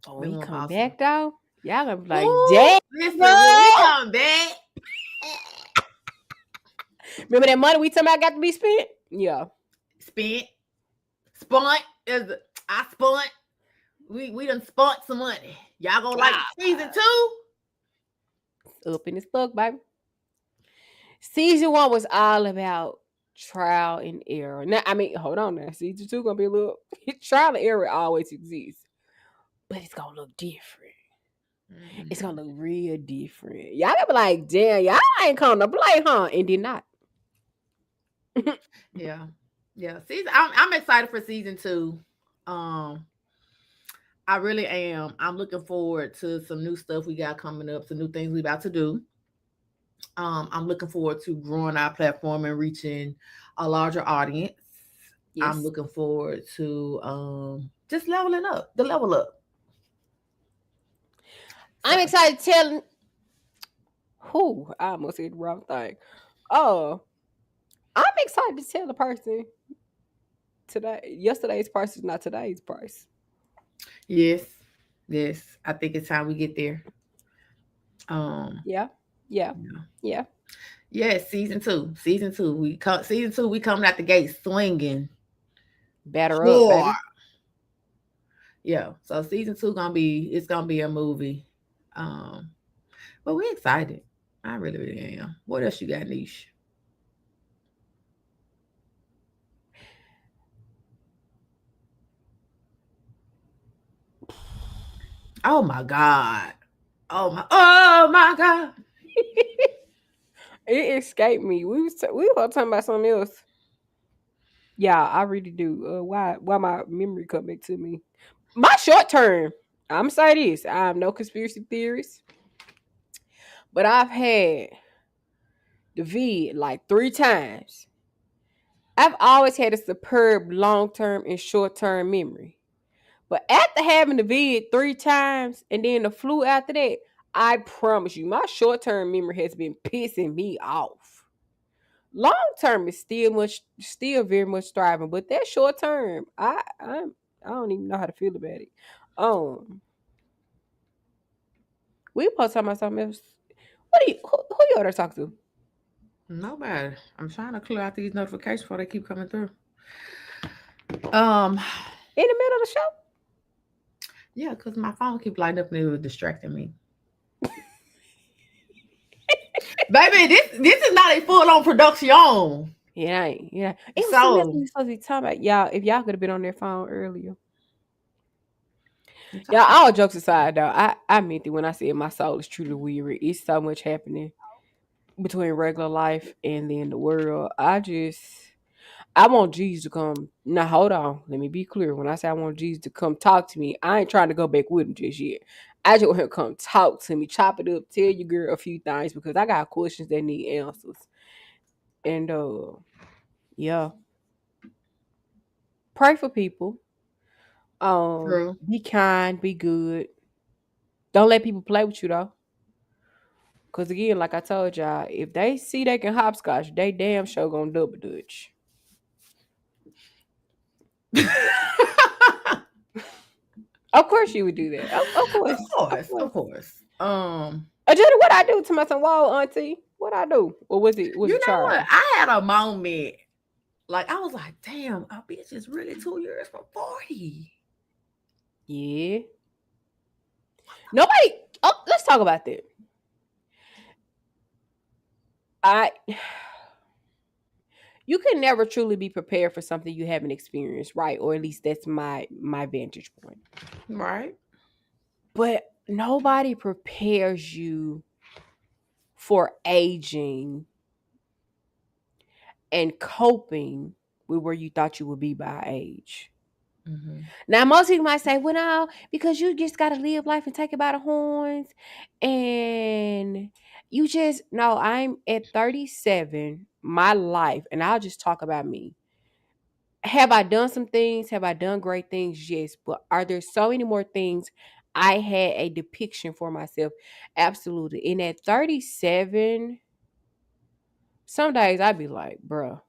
Oh, when we come back though, y'all gonna be like, damn. Listen, when we come back. Remember that money we talking about got to be spent? Yeah. Spent. Spunt. I spunt. We done spunt some money. Y'all gonna like season 2? Up in this book, baby. Season 1 was all about trial and error. Now, I mean, hold on now. Season 2 gonna be a little trial and error always exists. But it's gonna look different. Mm-hmm. It's gonna look real different. Y'all gonna be like, damn, y'all ain't coming to play, huh? And did not. Yeah. Yeah. Season I'm excited for season 2. Um I really am. I'm looking forward to some new stuff we got coming up, some new things we about to do. I'm looking forward to growing our platform and reaching a larger audience. I'm Yes. looking forward to just leveling up, the level up. So I'm excited to tell who I almost said the wrong thing. Oh, I'm excited to tell the person today. Yesterday's price is not today's price. yes, yes, I think it's time we get there. Um, Yeah, yeah, yeah. yeah. Yes, season 2. Season 2. We coming out the gate swinging. Batter up, Four. baby. Yeah. So season 2 it's gonna be a movie. Um, but we excited. I really, really am. What else you got, Niche? Oh my God. Oh my God. It escaped me. We were talking about something else. Yeah, I really do. Why my memory come back to me? My short term. I'm say this. I'm no conspiracy theorist, but I've had the vid like 3 times. I've always had a superb long term and short term memory. But after having the vid 3 times and then the flu after that, I promise you, my short term memory has been pissing me off. Long term is still very much thriving, but that short term, I don't even know how to feel about it. Um, we supposed to talk about something else. Who you ought to talk to? Nobody. I'm trying to clear out these notifications before they keep coming through. Um, In the middle of the show? yeah, because my phone keep lighting up and it was distracting me. Baby, this is not a full on production. Yeah, yeah. It was something else So we were supposed to be talking about. Y'all, if y'all could have been on their phone earlier. I'm Yeah, talking. all jokes aside though, I meant it when I said my soul is truly weary. It's so much happening between regular life and then the world. I want Jesus to come. Now hold on, let me be clear. When I say I want Jesus to come talk to me, I ain't trying to go back with him just yet. I just want him to come talk to me, chop it up, tell you girl a few things because I got questions that need answers. And yeah, pray for people. True. Be kind, be good. Don't let people play with you though. Cause again, like I told y'all, if they see they can hopscotch, they damn sure gonna double dutch. Of course you would do that. Of Of course. Of course, of course. course. Adjutta, what I do to my son? Whoa, auntie. What I do? Or was You it know what? Charles? I had a moment. Like I was like, damn, a bitch is really 2 years from 40. Yeah. Nobody let's talk about that. I you can never truly be prepared for something you haven't experienced, right? Or at least that's my vantage point. Right? But nobody prepares you for aging and coping with where you thought you would be by age. Mm-hmm. Now, most people might say, well, no, because you just got to live life and take it by the horns. And you just, no, I'm at 37, my life, and I'll just talk about me. Have I done some things? Have I done great things? Yes. But are there so many more things I had a depiction for myself? Absolutely. And at 37, some days I'd be like, bruh,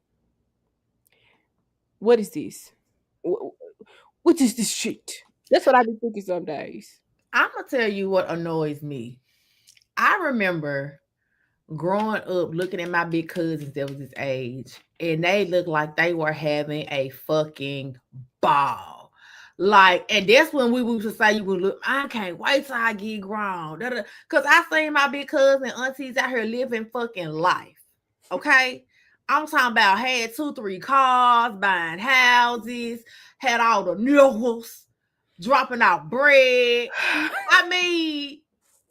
what is this? Wh- What is this shit? That's what I be thinking some days. I'm gonna tell you what annoys me. I remember growing up looking at my big cousins that was this age, and they looked like they were having a fucking ball. Like, and that's when we used to say, "You would look, I can't wait till I get grown." Because I seen my big cousin and aunties out here living fucking life. Okay. I'm talking about had 2, 3 cars, buying houses, had all the nickels, dropping out bread. I mean,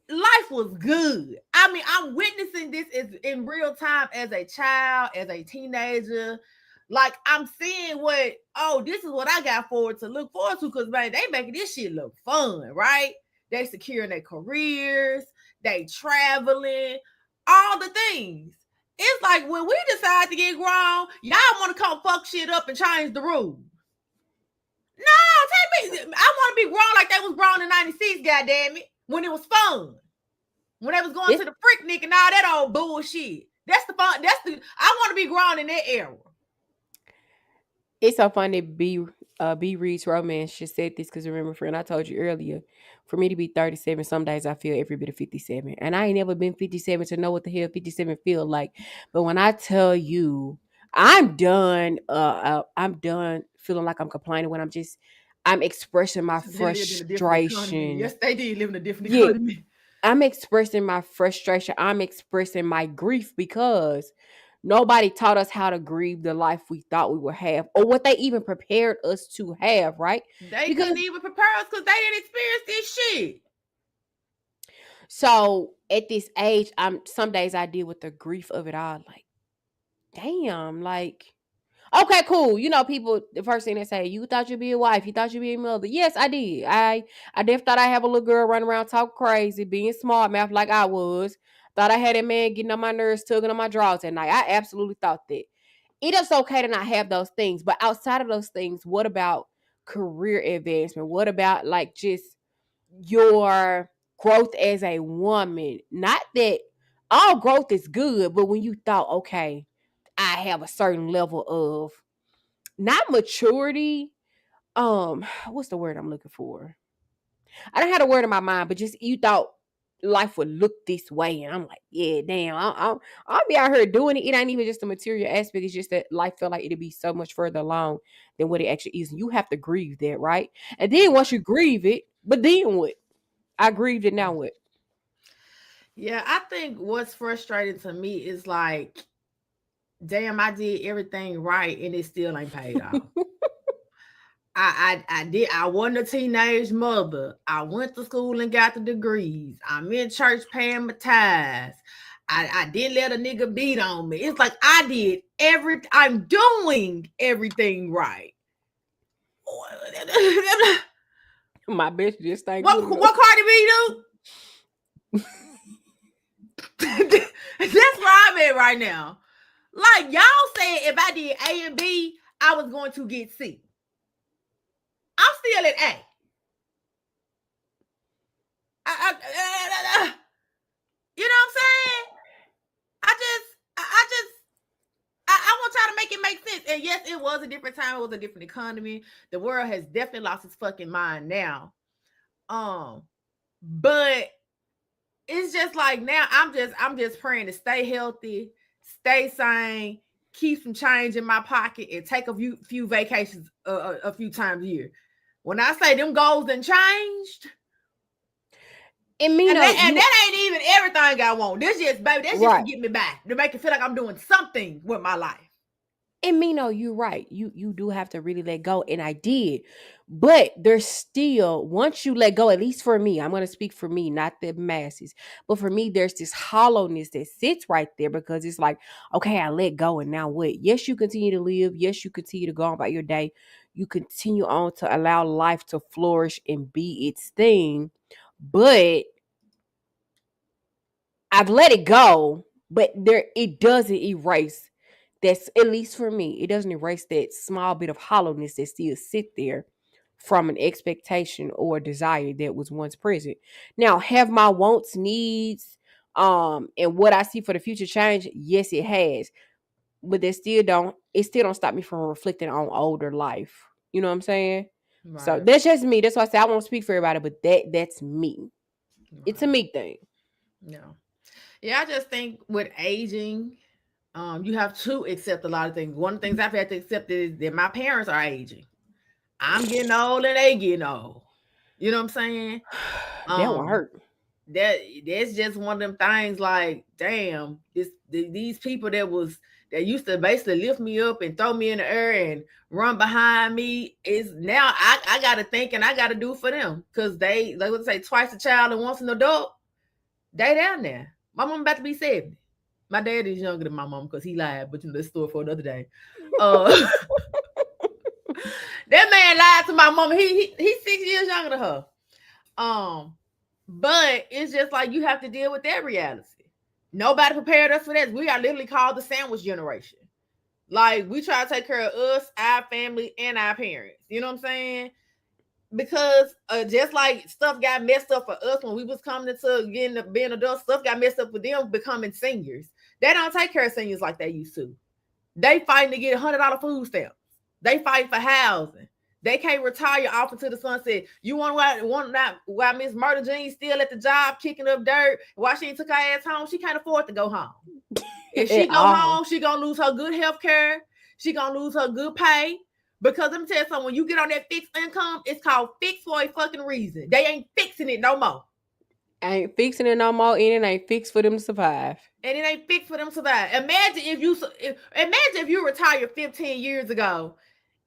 life was good. I mean, I'm witnessing this in real time as a child, as a teenager. Like I'm seeing what, oh, this is what I got forward to look forward to because man, they making this shit look fun, right? They securing their careers, they traveling, all the things. It's like when we decide to get grown, y'all want to come fuck shit up and change the rules. No, take me. I want to be grown like they was grown in '96. Goddamn it, when it was fun, when they was going It's to the Freaknik and all that old bullshit. That's the fun. That's the. I want to be grown in that era. it's so funny. B Reed's romance just said this because remember, friend, I told you earlier, for me to be 37, some days I feel every bit of 57, and I ain't never been 57 to know what the hell 57 feel like. But when I tell you, I'm done feeling like I'm complaining when I'm expressing my They lived in a different economy. frustration. Yes, they did live in a different Yeah, economy. I'm expressing my frustration. I'm expressing my grief because nobody taught us how to grieve the life we thought we would have or what they even prepared us to have, right? They couldn't Because even prepare us because they didn't experience this shit. so at this age, I'm some days I deal with the grief of it all. Like, damn, like okay, cool. You know, people the first thing they say, you thought you'd be a wife, you thought you'd be a mother. Yes, I did. I definitely thought I have a little girl running around talk crazy, being smart mouth like I was. Thought I had a man getting on my nerves, tugging on my drawers at night. I absolutely thought that. It is okay to not have those things, but outside of those things, what about career advancement? What about like just your growth as a woman? Not that all growth is good, but when you thought, okay, I have a certain level of not maturity. What's the word I'm looking for? I don't have a word in my mind, but just you thought life would look this way, and I'm like, yeah, damn, I'll be out here doing it. It ain't even just the material aspect; it's just that life felt like it'd be so much further along than what it actually is. And you have to grieve that, right? And then once you grieve it, but then what? I grieved it. Now what? Yeah, I think what's frustrating to me is like, damn, I did everything right and it still ain't paid off. I did. I wasn't a teenage mother. I went to school and got the degrees. I'm in church paying my tithes. I didn't let a nigga beat on me. It's like I did I'm doing everything right. My bitch just ain't good enough. What Cardi B do? That's where I'm at right now. Like y'all said, if I did A and B, I was going to get C. I'm still at A. You know what I'm saying? I want y'all to make it make sense. And yes, it was a different time. It was a different economy. The world has definitely lost its fucking mind now. But it's just like now I'm just praying to stay healthy, stay sane, keep some change in my pocket, and take a few vacations a few times a year. When I say them goals done changed, And me, and know that ain't even everything I want. This just baby, that's just to right. get me back, to make it feel like I'm doing something with my life. And me know you're right. You do have to really let go, and I did. But there's still once you let go, at least for me, I'm gonna speak for me, not the masses. But for me, there's this hollowness that sits right there because it's like, okay, I let go, and now what? Yes, you continue to live. Yes, you continue to go on about your day. You continue on to allow life to flourish and be its thing. But I've let it go, but there it doesn't erase that's at least for me, it doesn't erase that small bit of hollowness that still sit there from an expectation or a desire that was once present. Now, have my wants, needs, and what I see for the future change? Yes, it has. But it still don't stop me from reflecting on older life. You know what I'm saying? So Right. that's just me. That's why I say I won't speak for everybody, but that's me. It's a Right. me thing. Yeah. Yeah, I just think with aging, you have to accept a lot of things. One of the things I've had to accept is that my parents are aging. I'm getting old and they getting old. You know what I'm saying? That won't Um, hurt. that's just one of them things. Like, damn, these people that used to basically lift me up and throw me in the air and run behind me is now I got to think and I got to do for them because they would say twice a child and once an adult. They down there. My mom about to be 70. My dad is younger than my mom because he lied, but this story for another day. Uh, that man lied to my mom. He's 6 years younger than her. Um, but it's just like you have to deal with that reality. Nobody prepared us for that. We are literally called the sandwich generation. Like we try to take care of us, our family, and our parents. You know what I'm saying? Because just like stuff got messed up for us when we was coming into being adults, stuff got messed up for them becoming seniors. They don't take care of seniors like they used to. They fighting to get $100 food stamps. They fight for housing. They can't retire off into the sunset. You want not why Miss Murder Jean still at the job kicking up dirt? Why she ain't took her ass home? She can't afford to go home. If she At go all. home, she gonna lose her good health care. She gonna lose her good pay. Because let me tell you something, when you get on that fixed income, it's called fixed for a fucking reason. They ain't fixing it no more. Ain't fixing it no more, and it ain't fixed for them to survive. And it ain't fixed for them to survive. Imagine if you retired 15 years ago,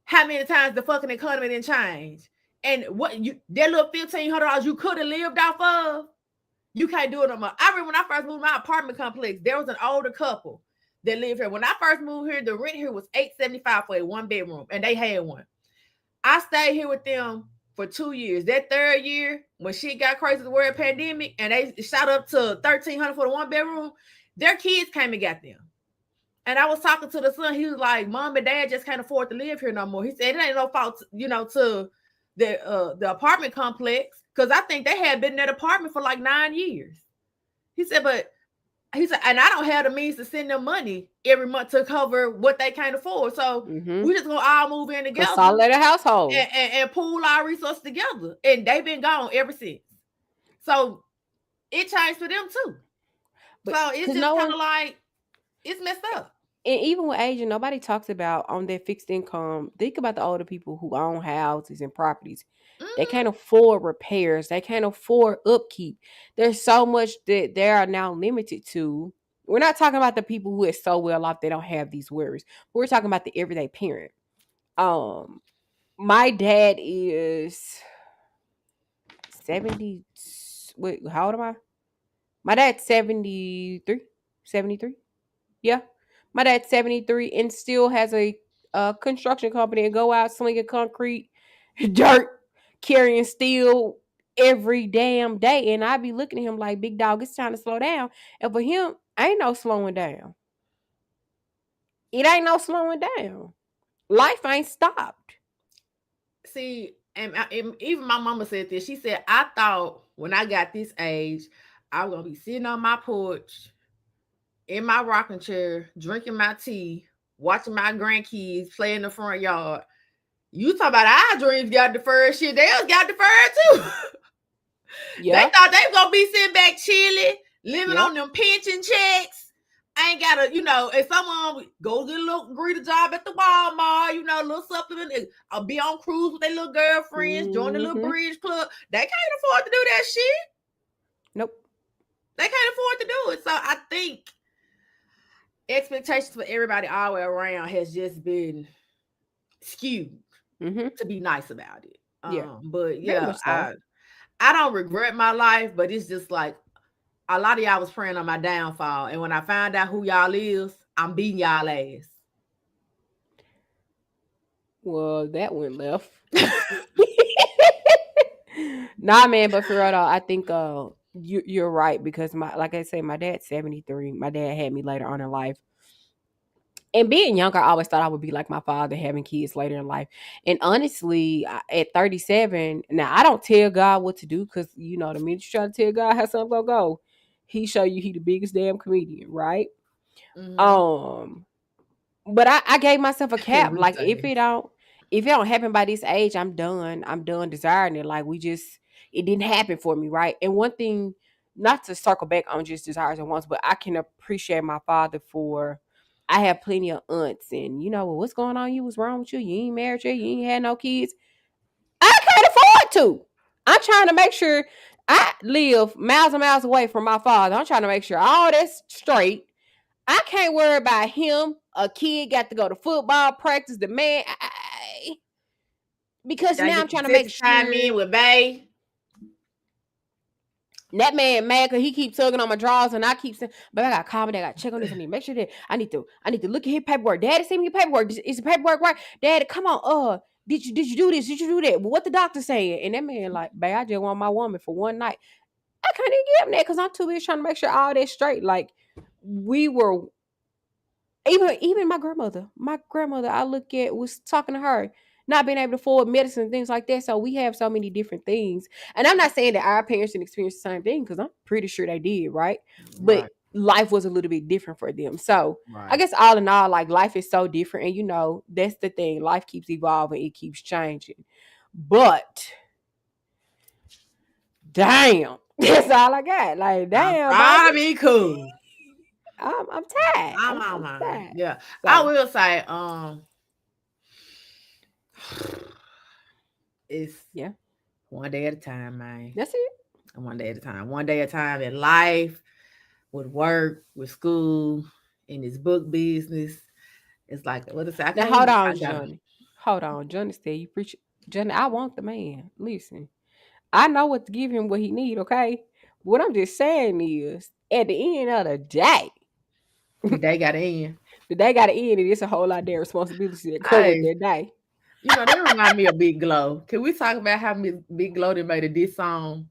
how many times the fucking economy didn't change. And what you that little $1,500 you could have lived off of, you can't do it no more. I remember when I first moved to my apartment complex, there was an older couple that lived here. When I first moved here, the rent here was $875 for a 1 bedroom, and they had one. I stayed here with them for 2 years. That third year, when shit got crazy, the world pandemic, and they shot up to $1,300 for the 1 bedroom, their kids came and got them. And I was talking to the son. He was like, "Mom and Dad just can't afford to live here no more." He said, "It ain't no fault, to the apartment complex, because I think they had been in that apartment for like 9 years." He said, "But," he said, "and I don't have the means to send them money every month to cover what they can't afford. So we just gonna all move in together, Consolidated household. and pool our resources together." And they've been gone ever since. So it changed for them too. But So it's because just no kind one, of like it's messed up. and even with aging, nobody talks about on their fixed income. Think about the older people who own houses and properties. They Mm-hmm. can't afford repairs. They can't afford upkeep. There's so much that they are now limited to. We're not talking about the people who are so well off they don't have these worries. We're talking about the everyday parent. Um, my dad is 70. Wait, how old am I? My dad's 73. 73. Yeah. My dad's 73 and still has a construction company and go out slinging concrete, dirt, carrying steel every damn day. And I be looking at him like, big dog, it's time to slow down. And for him, ain't no slowing down. It ain't no slowing down. Life ain't stopped. See, and even my mama said this. She said, "I thought when I got this age, I was gonna be sitting on my porch in my rocking chair, drinking my tea, watching my grandkids play in the front yard." You talk about our dreams got deferred, shit. Theirs got deferred too. They Yeah. thought they was gonna be sitting back chilling, living Yep. on them pension checks. I ain't gotta, and someone go get a little greeter job at the Walmart, a little supplement. I'll be on cruise with their little girlfriends, join the little Mm-hmm. bridge club. They can't afford to do that shit. Nope. They can't afford to do it. So I think expectations for everybody all the way around has just been skewed, Mm-hmm. to be nice about it. Yeah. But Very yeah, much so. I don't regret my life, but it's just like a lot of y'all was praying on my downfall. And when I find out who y'all is, I'm beating y'all ass. Well, that went left. Nah, man, but for real though, I think you're right because like I say, my dad's 73. My dad had me later on in life. And being younger, I always thought I would be like my father, having kids later in life. And honestly, at 37, now I don't tell God what to do because the minute you try to tell God how something gonna go, He show you He the biggest damn comedian, right? Mm-hmm. Um, but I gave myself a cap. Every Like day. if it don't happen by this age, I'm done. I'm done desiring it. Like it didn't happen for me, right? And one thing, not to circle back on just desires and wants, but I can appreciate my father for. I have plenty of aunts, and what's going on? You, what's wrong with you? You ain't married yet. You ain't had no kids. I can't afford to. I'm trying to make sure I live miles and miles away from my father. I'm trying to make sure all that's straight. I can't worry about him. A kid got to go to football practice. The man, because Gotta now I'm get the trying to make sexy time sure. in with Bay. That man mad because he keep tugging on my drawers and I keep saying, but I gotta call me, I gotta check on this. I need to make sure that I need to look at his paperwork. Daddy, send me your paperwork. Is the paperwork right? Daddy, come on, did you do this? Did you do that? What the doctor saying? And that man like, babe, I just want my woman for one night. I can't even give him that because I'm too busy trying to make sure all that's straight. Like we were even my grandmother I look at was talking to her, not being able to afford medicine and things like that. So we have so many different things. And I'm not saying that our parents didn't experience the same thing because I'm pretty sure they did, right? But Right. life was a little bit different for them. So I Right. guess all in all, like life is so different. And that's the thing. Life keeps evolving, it keeps changing. But damn, that's all I got. Like, I'm damn, trying to baby. be cool. I'm tired. I'm on I'm mine. tired. Yeah. I So will say, it's yeah, one day at a time, man. that's it. One day at a time. One day at a time in life, with work, with school, in this book business. It's like what is I Now can't hold even on, I gotta Johnny. Hold on, Johnny. Said you preach, Johnny. I want the man. Listen, I know what to give him what he need. Okay, what I'm just saying is, at the end of the day, the day got in. the day got to end, and it's a whole lot of their responsibility that come with Hey, that day. they remind me of Big Glow. Can we talk about how Big Glow done made a diss song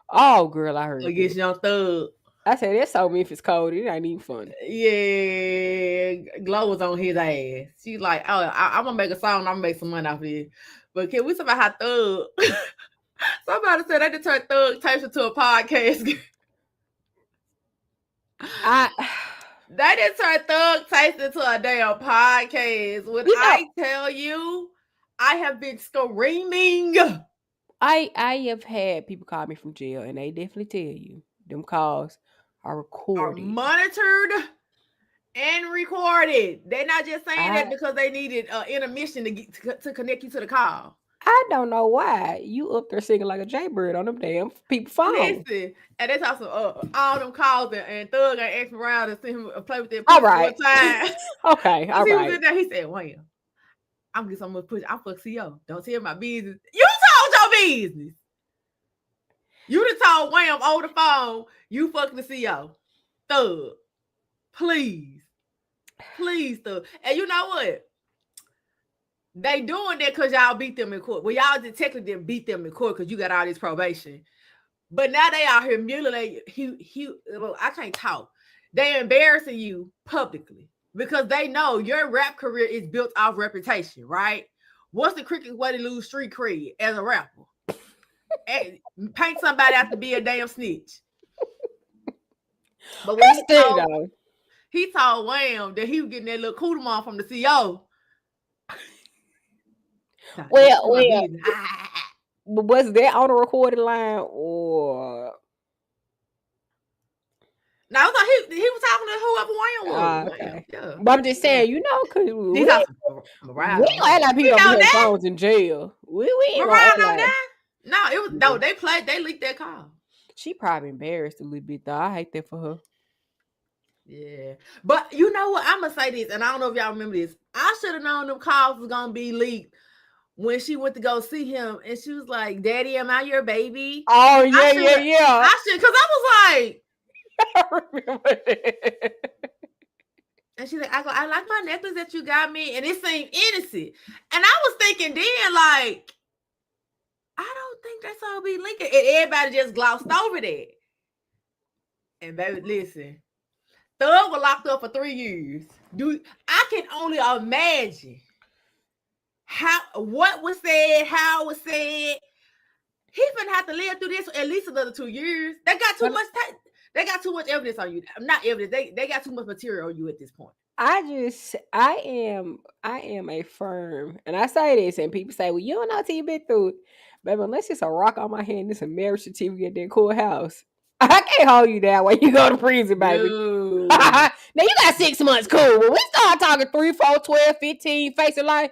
Oh, girl, I heard that. against Young Thug? I said that's so Memphis code. It ain't even funny. Yeah, Glow was on his ass. She's like, oh, I'm gonna make a song. I'm gonna make some money off of it. But can we talk about how Thug? Somebody said they just turned Thug tapes into a podcast. I, They just turned Thug tapes into a damn podcast. When you know, I tell you, I have been screaming. I have had people call me from jail, and they definitely tell you them calls are Are recorded. monitored and recorded. They're not just saying that I because they needed intermission to connect you to the call. I don't know why you up there singing like a jaybird on them damn people phone. Listen, and they talk some all them calls and Thug ain't asking around and see him play with that All pussy one right, time. okay, Cause all he was right. in there, he said, "Wham, I'm getting so much pussy. I'm fuck CO. Don't tell my business. You told your business. You done told Wham over the phone. You fucking the CO. Thug, please, please, Thug. And you know what? They doing that because y'all beat them in court. Well, y'all just technically didn't beat them in court because you got all this probation. But now they out here mutilating. I can't talk. They embarrassing you publicly because they know your rap career is built off reputation, right? What's the quickest way to lose street cred as a rapper? Paint somebody out to be a damn snitch. But when That's good though. he told Wham that he was getting that little cootamon from the CO. Well, but was that on a recorded line or? No, I thought he was talking to whoever Wham was. Wham, Okay. yeah. But I'm just Yeah. saying, because These are Mariah. we don't act like We people don't know be having that. phones in jail. We ain't gonna Mariah act know like that. No, it was no. They leaked that call. she probably embarrassed a little bit though. I hate that for her. Yeah, but you know what? I'm gonna say this, and I don't know if y'all remember this. I should have known them calls was gonna be leaked when she went to go see him, and she was like, "Daddy, am I your baby?" Oh yeah, I should, because I was like, I remember that. and she's like, I like my necklace that you got me, and it seemed innocent, and I was thinking then like, I don't think that's all be leaking, and everybody just glossed over that. And baby, listen. Thug was locked up for 3 years. I can only imagine what was said, how it was said. He's gonna have to live through this for at least another 2 years. They got too much time. They got too much evidence on you. Not evidence. They got too much material on you at this point. I am a firm, and I say this, and people say, "Well, you don't know till you've been through it, baby." Unless it's a rock on my hand, it's a marriage certificate at that courthouse. I can't hold you down when you go to prison, baby. No. Now you got 6 months, cool. When we start talking 3, 4, 12, 15, facing life.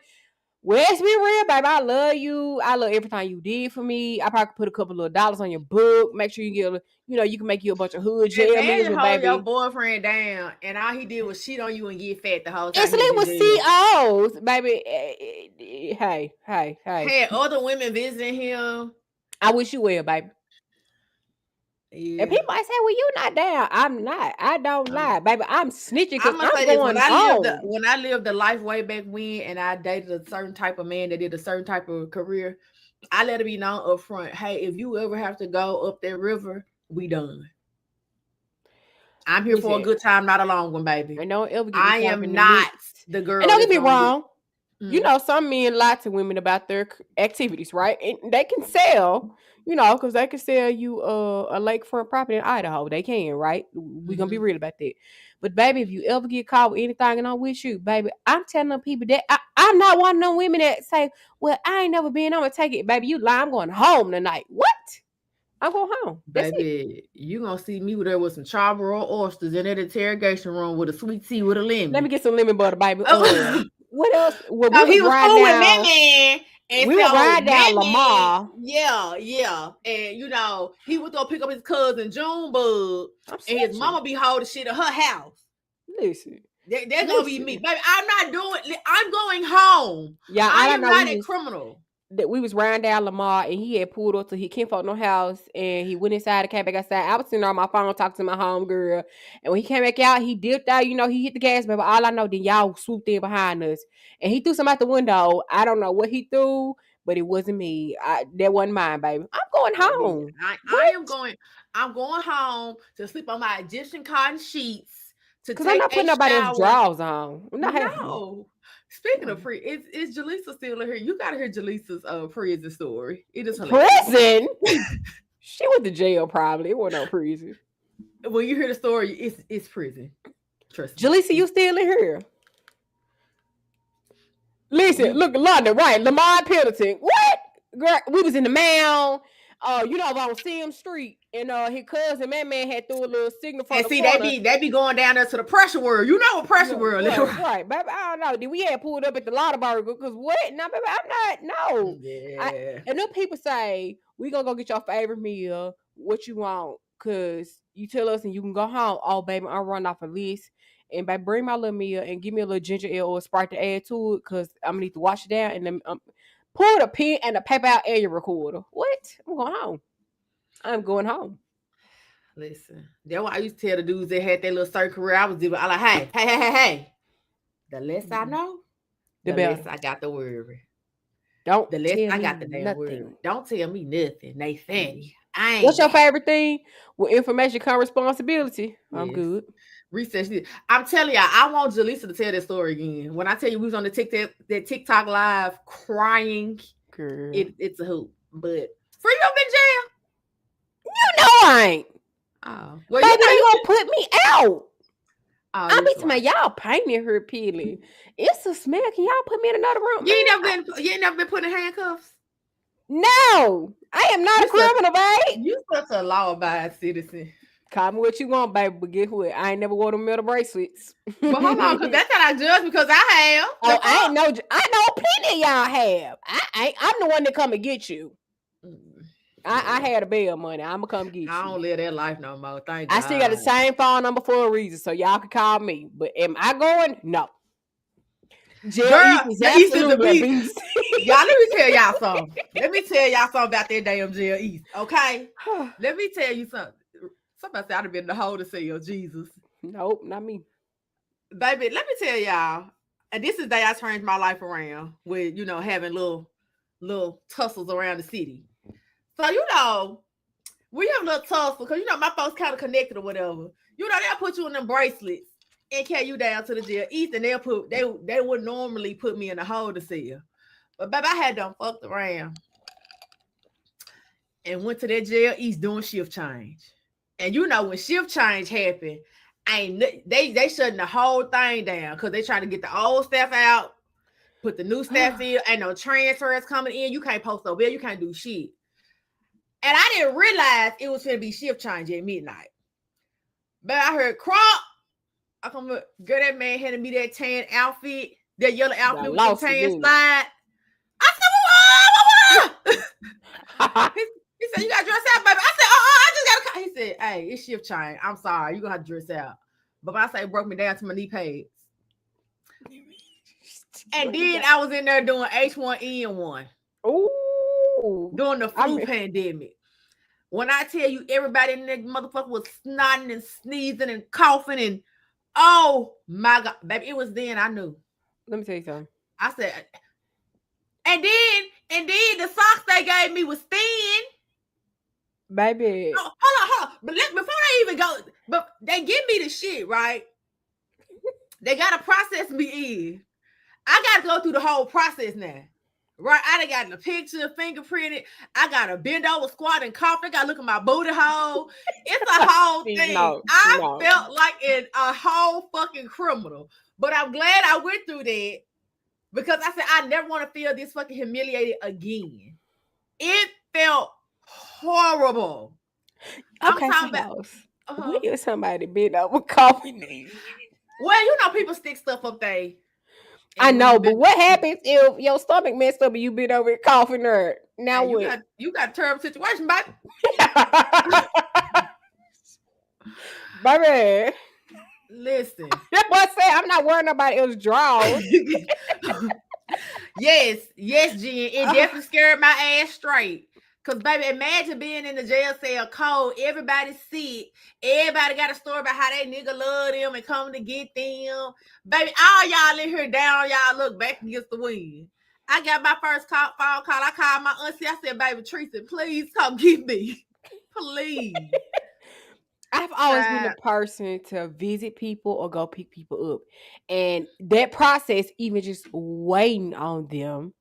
Well, let's be real, baby. I love you. I love everything you did for me. I probably put a couple of dollars on your book. Make sure you get, you can make you a bunch of hood jail meals, Imagine holding your baby. boyfriend down, and all he did was shit on you and get fat the whole time. And sleep with COs, baby. Hey. Had other women visiting him. I wish you well, baby. And Yeah. people I say, well, you not down. I'm not. I don't Um, lie, baby. I'm snitching because I'm gonna I'm say this: going home. when I lived the life way back when, and I dated a certain type of man that did a certain type of career, I let it be known up front. Hey, if you ever have to go up that river, we done. I'm here for a Listen, good time, not a long one, baby. and don't ever get me I caught up in am the not mix. the And girl don't get that's me gonna be. wrong. You Mm, know, some men lie to women about their activities, right? And they can sell, you know, because they can sell you a lakefront property in Idaho. They can, right? We gonna be mhm. real about that. But baby, if you ever get caught with anything and I'm with you, baby, I'm telling them people that I'm not one of them women that say, "Well, I ain't never been. I'm gonna take it, baby. You lie. I'm going home tonight." What? I'm going home. That's it. Baby, you gonna see me there with some charbroiled oysters in that interrogation room with a sweet tea with a Let me lemon. get some lemon butter, baby. Oh, What else? Well, we so was he was riding cool with Man down. Man, and We were so riding down Man Man, Lamar. yeah, yeah, and he would go pick up his cousin Junebug, I'm and his snitching. mama be holding shit at her house. Listen, They're gonna be me, listen. baby. I'm not doing. I'm going home. Yeah, I I don't am know. not a criminal. We was riding down Lamar and he had pulled up to he can't no house and he went inside and came back outside. I was sitting on my phone talking to my home girl. And when he came back out, he dipped out, you know, he hit the gas, but all I know, then y'all swooped in behind us. And he threw something out the window. I don't know what he threw, but it wasn't me. That wasn't mine, baby. I'm going Baby, home. I What? am going. I'm going home to sleep on my Egyptian cotton sheets, to Because I'm take not a putting nobody else's shower. drawers on. I'm not having No. Speaking no. of free, is Jaleesa still in here? You gotta hear Jaleesa's prison story. It is hilarious. Prison? She went to jail probably. It wasn't no prison. When you hear the story, it's prison. Trust me. Jaleesa, you still in here? Listen, You look, London, right? Lamar Pendleton. What? Girl, we was in the mound. You know, on Sim Street, and his cousin, man, had threw a little signal from and the see they corner. be going down there to the pressure world. You know what pressure Yeah, world is, right, right? right, baby. I don't know. Then we had pulled up at the Lottaburger because what? No, baby, I'm not. No, I Yeah. and them people say we gonna go get your favorite meal. What you want? Cause you tell us and you can go home. Oh, baby, I'm running off a list. And baby, bring my little meal and give me a little ginger ale or a Sprite to add to it. Cause I'm gonna need to wash it down and then pull the pen and the paper out and your recorder. What? I'm going home. I'm going home. Listen, that's why I used to tell the dudes that had that little certain career I was doing. I like, hey. The less I know, The the less better. I got to worry. Don't The less tell I me got the damn worry. nothing. Don't tell me nothing, Nathaniel. I What's ain't your got. favorite thing? With information come responsibility. I'm Yes. good. Research this. I'm telling y'all, I want Jaleesa to tell that story again. When I tell you we was on the TikTok live crying, Girl. it's a hoop. But free up in jail. You know I ain't. Oh. Well, you Baby, know they you gonna can. put me out. Oh, I be this to my right. y'all painting her peeling. It's a smell. Can y'all put me in another room, You man? ain't never been put in handcuffs. No, I am not a You such criminal, babe. you such a law abiding citizen. Call me what you want, baby, but guess what? I ain't never wore them metal bracelets. But hold on, because that's how I judge because I have. The Oh, I fuck? ain't know. I know plenty of y'all have. I'm the one that come and get you. Mm, I yeah. had a bail money. I'ma come get I you. don't live that life no more. Thank I still got the God. same phone number for a reason, so y'all can call me. But am I going? No. Jail East Girl, is the East is the absolutely a beast. beast. Y'all, let me tell y'all something. Let me tell y'all something about that damn jail East, okay? Let me tell you something. Somebody said I'd have been the whole to cell, Jesus. Nope, not me. Baby, let me tell y'all. And this is the day I changed my life around with, having little tussles around the city. So, we have little tussle because, my folks kind of connected or whatever. They'll put you in them bracelets and carry you down to the jail East, and they would normally put me in the hold to cell. But baby, I had them fucked around and went to that jail East doing shift change. And when shift change happened, they shutting the whole thing down because they trying to get the old staff out, put the new staff in. Ain't no transfers coming in. You can't post no bill. You can't do shit. And I didn't realize it was going to be shift change at midnight. But I heard crop. I come up, girl, that man handed me that tan outfit, that yellow I outfit with them lost it, tan didn't slide. I said, it? he said, you got to dress out, baby. I said, I just got to. He said, hey, it's shift change. I'm sorry. You're going to have to dress out. But when I say it broke me down to my knee pads. And then I was in there doing H1N1. Ooh. During the flu pandemic. When I tell you everybody in that motherfucker was snotting and sneezing and coughing and oh my god, baby, it was then I knew. Let me tell you something. I said, and then the socks they gave me was thin. Baby. Oh, hold on. But before they even go, but they give me the shit, right? They gotta process me in. I gotta go through the whole process now. Right, I done got the picture, fingerprinted. I gotta bend over, squat, and cough. I gotta look at my booty hole. It's a whole thing. No. I felt like a whole fucking criminal. But I'm glad I went through that because I said I never want to feel this fucking humiliated again. It felt horrible. Okay, I'm talking about. when you somebody bend over coughing. Well, you know, people stick stuff up there. I know, but what happens if your stomach messed up and you been over it coughing her? Now what? You got a terrible situation, baby. Baby. Listen. That's what I say. I'm not worrying about it was drawers. yes, Jen. It definitely scared my ass straight. Cause baby, imagine being in the jail cell cold, everybody sick, everybody got a story about how they nigga love them and come to get them. Baby, all y'all in here down, y'all look back against the wind. I got my first phone call. I called my auntie. I said, baby, Teresa, please come get me. Please. I've always been the person to visit people or go pick people up. And that process, even just waiting on them,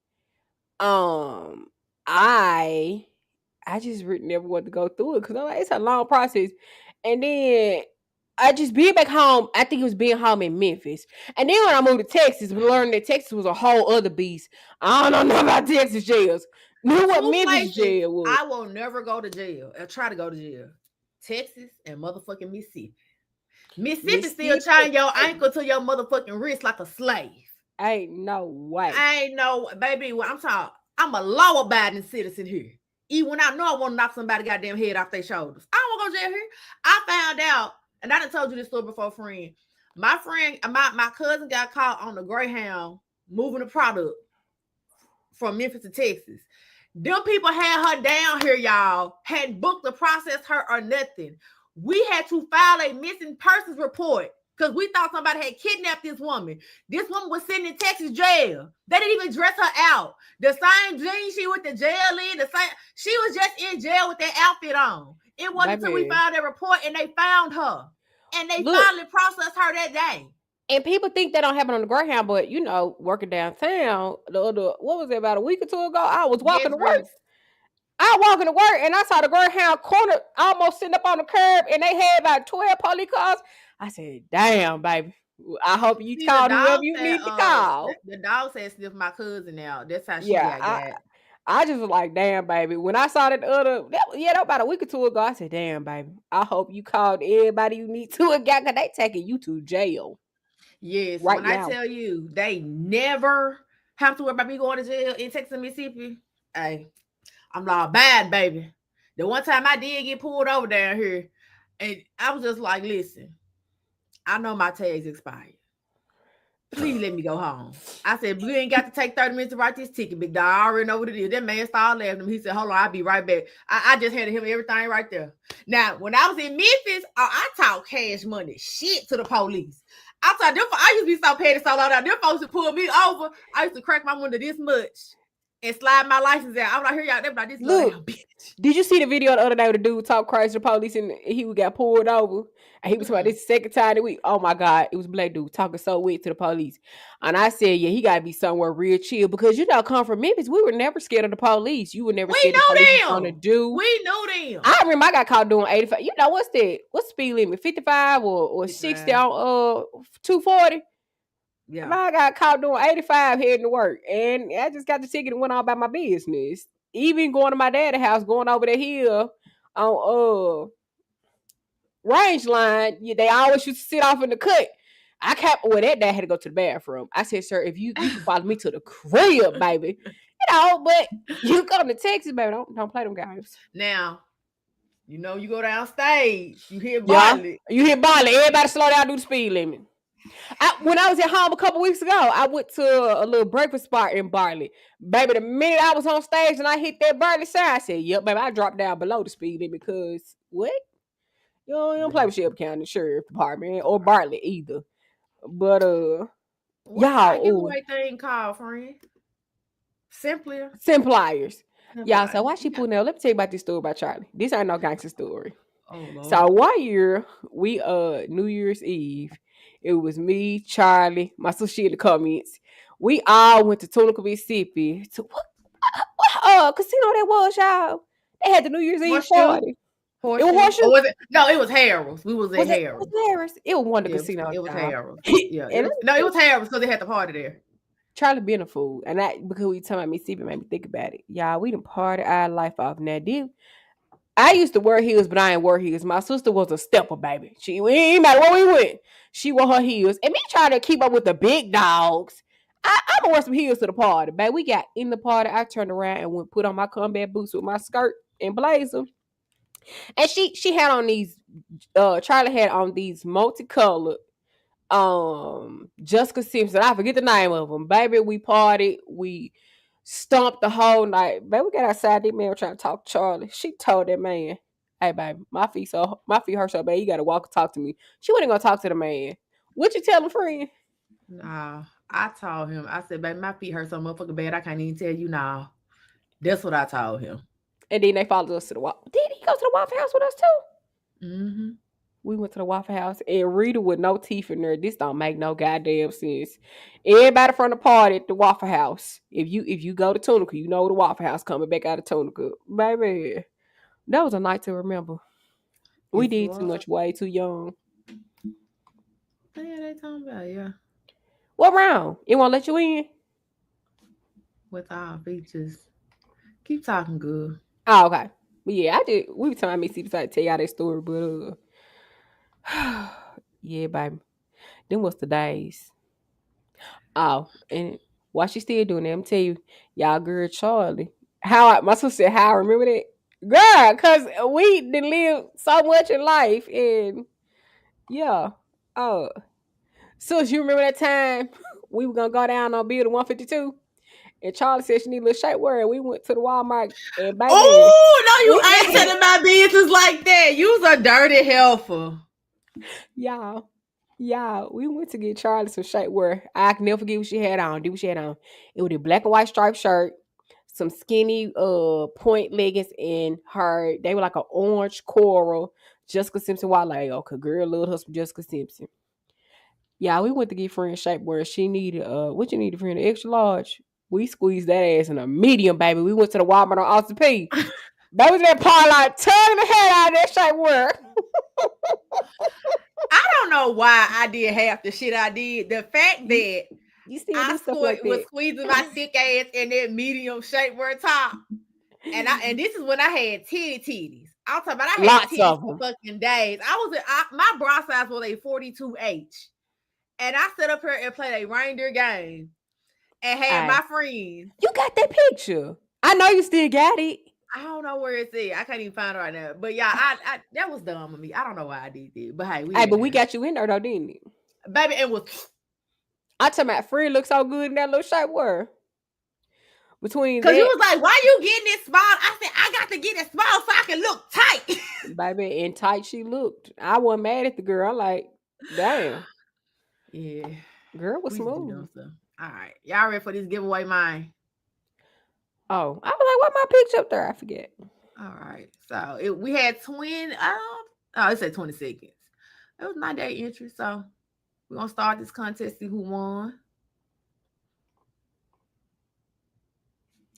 I just never want to go through it because it's a long process. And then I just being back home, I think it was being home in Memphis. And then when I moved to Texas, we learned that Texas was a whole other beast. I don't know about Texas jails. Knew what Memphis jail was. I will never go to jail or try to go to jail. Texas and motherfucking Mississippi. Mississippi still tying your ankle to your motherfucking wrist like a slave. Ain't no way. Ain't no, baby, I'm talking, I'm a law-abiding citizen here. Even when I know I want to knock somebody's goddamn head off their shoulders. I don't want to go to jail here. I found out, and I done told you this story before, friend. My cousin got caught on the Greyhound moving the product from Memphis to Texas. Them people had her down here, y'all. Hadn't booked to process her or nothing. We had to file a missing persons report because we thought somebody had kidnapped this woman. This woman was sitting in Texas jail. They didn't even dress her out. The same jeans she went to jail in, she was just in jail with that outfit on. It wasn't until we filed that report and they found her. And they finally processed her that day. And people think that don't happen on the Greyhound, but working downtown, what was it, about a week or two ago? I was walking to work. I walking to work and I saw the Greyhound corner almost sitting up on the curb and they had about 12 police cars. I said, damn, baby. I hope you called whoever you need to call. The dog said sniff my cousin out. That's how she got. I just was like, damn, baby. When I saw that that was about a week or two ago, I said, damn, baby. I hope you called everybody you need to again because they taking you to jail. Yes, right when now. I tell you, they never have to worry about me going to jail in Texas, Mississippi. Hey, I'm not bad, baby. The one time I did get pulled over down here, and I was just like, listen, I know my tag's expired. Please let me go home. I said, we ain't got to take 30 minutes to write this ticket, big dog. I already know what it is. That man started laughing. He said, hold on, I'll be right back. I just handed him everything right there. Now, when I was in Memphis, I talk cash money shit to the police. I thought I used to be so petty, so low down. Them folks would pull me over. I used to crack my window this much and slide my license out. I'm like, here y'all, them like this. Look, bitch. Did you see the video the other day with the dude talk crazy to the police and he got pulled over? And he was about this second time that week. Oh my God, it was a black dude talking so weird to the police. And I said, yeah, he got to be somewhere real chill because come from Memphis. We were never scared of the police. You were never scared of the police on the do. We knew them. I remember I got caught doing 85. What's that? What's speed limit? 55 or 60 on 240? Yeah. I got caught doing 85 heading to work. And I just got the ticket and went on about my business. Even going to my dad's house, going over the hill on Range Line, they always used to sit off in the cut. That day I had to go to the bathroom. I said, sir, if you can follow me to the crib, baby. But you come to Texas, baby, don't play them games. Now, you go downstage, you hear Bartlett. Yeah, you hear Bartlett. Everybody slow down, do the speed limit. When I was at home a couple weeks ago, I went to a little breakfast spot in Bartley. Baby, the minute I was on stage and I hit that Bartley sign, I said, "Yep, baby." I dropped down below the speed limit because what? You don't play with Shelby County Sheriff Department or Bartley either. But What's our y'all, giveaway thing called, friend? Simply. Simpliers. Y'all, so Simple. why she putting that? Let me tell you about this story about Charlie. This ain't no gangster story. Oh So Lord. one year, we New Year's Eve, it was me, Charlie, my sister in the comments. We all went to Tunica, Mississippi. To what casino that was, y'all? They had the New Year's Eve Horseshoe. party. It was Horseshoe. Horseshoe. Or was it? No, it was Harold's. We was at It was Harold's. Harris. It was one of the Yeah, casinos, it was y'all. Harold's. Yeah, And it was Harold's because they had the party there. Charlie being a fool. And that because we talking about Mississippi made me think about it. Y'all, we done party our life off. Now, I used to wear heels, but I ain't wear heels. My sister was a stepper, baby. She it ain't matter where we went. She wore her heels. And me trying to keep up with the big dogs. I'm gonna wear some heels to the party, baby. We got in the party. I turned around and went put on my combat boots with my skirt and blazer. And she had on these Charlie had on these multicolored Jessica Simpson. I forget the name of them. Baby, we partied. We stomped the whole night. Baby, we got outside. That man trying to talk to Charlie. She told that man, "Hey, baby, my feet hurt so bad. You got to walk and talk to me." She wasn't gonna talk to the man. What you tell him, friend? Nah, I told him. I said, "Baby, my feet hurt so motherfucking bad. I can't even tell you now." That's what I told him. And then they followed us to the Waffle. Did he go to the Waffle House with us too? Mm-hmm. We went to the Waffle House and Rita with no teeth in there. This don't make no goddamn sense. Everybody from the party at the Waffle House. If you go to Tunica, you know the Waffle House coming back out of Tunica. Baby, that was a night to remember. We Yes, it did too was. much way too young. Yeah, they talking about What round? It won't let you in? with our features. Keep talking good. Oh, okay. But yeah, I did. We were telling me see to tell y'all that story, but yeah, baby. Them was the days. Oh, and why she still doing that? I'm tell you, y'all girl Charlie. My sister said how I remember that. Girl, cause we didn't live so much in life and yeah. Oh. So you remember that time we were gonna go down on building 152? And Charlie said she need a little shapewear and we went to the Walmart and baby. Oh no, you ain't telling my business like that. You's a dirty helper. y'all. Yeah, we went to get Charlie some shapewear. I can never forget what she had on. Do what she had on. It was a black and white striped shirt, some skinny point leggings, and her they were like an orange coral Jessica Simpson white like okay, girl loved her some Jessica Simpson. Yeah, we went to get friend shapewear. She needed what you needed friend extra large. We squeezed that ass in a medium, baby. We went to the Walmart on Austin P. That was that part like turning the head out of that shapewear. I don't know why I did half the shit I did. The fact that You still I do stuff like was that. squeezing my thick ass in that medium shapewear top. And this is when I had titties. I'm talking about I had Lots titties of for them. fucking days. My bra size was a 42H. And I sat up here and played a reindeer game and had Hey, my friends. you got that picture. I know you still got it. I don't know where it's at. I can't even find it right now. But yeah, I that was dumb of me. I don't know why I did that. But hey, we Hey, in but we there. got you in there though, didn't it? Baby, it was I tell my friend look so good in that little shirt wear. Between because you that, was like, why you getting this small? I said, I got to get it small so I can look tight. baby, and tight she looked. I wasn't mad at the girl. I'm like, damn, Yeah. girl was We used to do dumb smooth. stuff. All right. Y'all ready for this giveaway mine? Oh, I was like, what my picture up there? I forget. All right. So we had it said 20 seconds. It was not that entry. So we're gonna start this contest, see who won.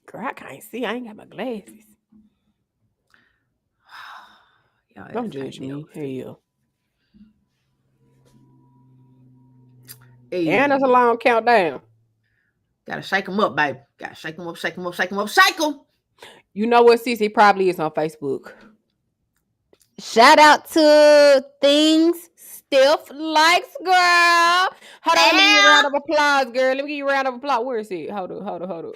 Girl, I can't see. I ain't got my glasses. Y'all Don't ass can't judge me. never see. Hell. And that's a Hey, long countdown. gotta shake them up, baby. Gotta shake them up, shake them up, shake them up, shake them. You know what, sis? He probably is on Facebook. Shout out to Things Stiff Likes, girl. Hold on, let me give you a round of applause, girl. Let me give you a round of applause. Where is it? Hold up.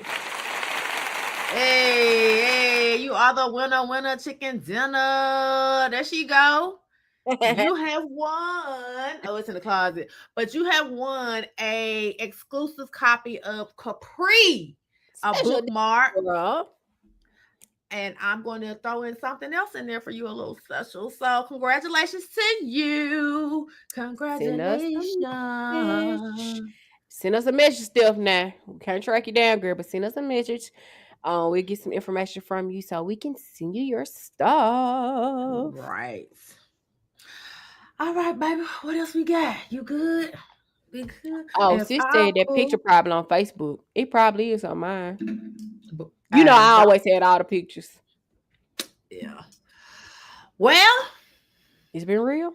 Hey, you are the winner, chicken dinner. There she go. You have won. Oh, it's in the closet. But you have won a exclusive copy of Capri, a Special day, bookmark. girl. And I'm going to throw in something else in there for you, a little special. So, congratulations to you. Send us a Congratulations. message. Send us a message, Steph. Now we can't track you down, girl, but send us a message. We'll get some information from you so we can send you your stuff. Right. All right, baby. What else we got? You good? We good? Oh, If sis I'm said that cool. picture probably on Facebook. It probably is on mine. You know, Hey, I don't. always had all the pictures. Yeah. Well, It's been real.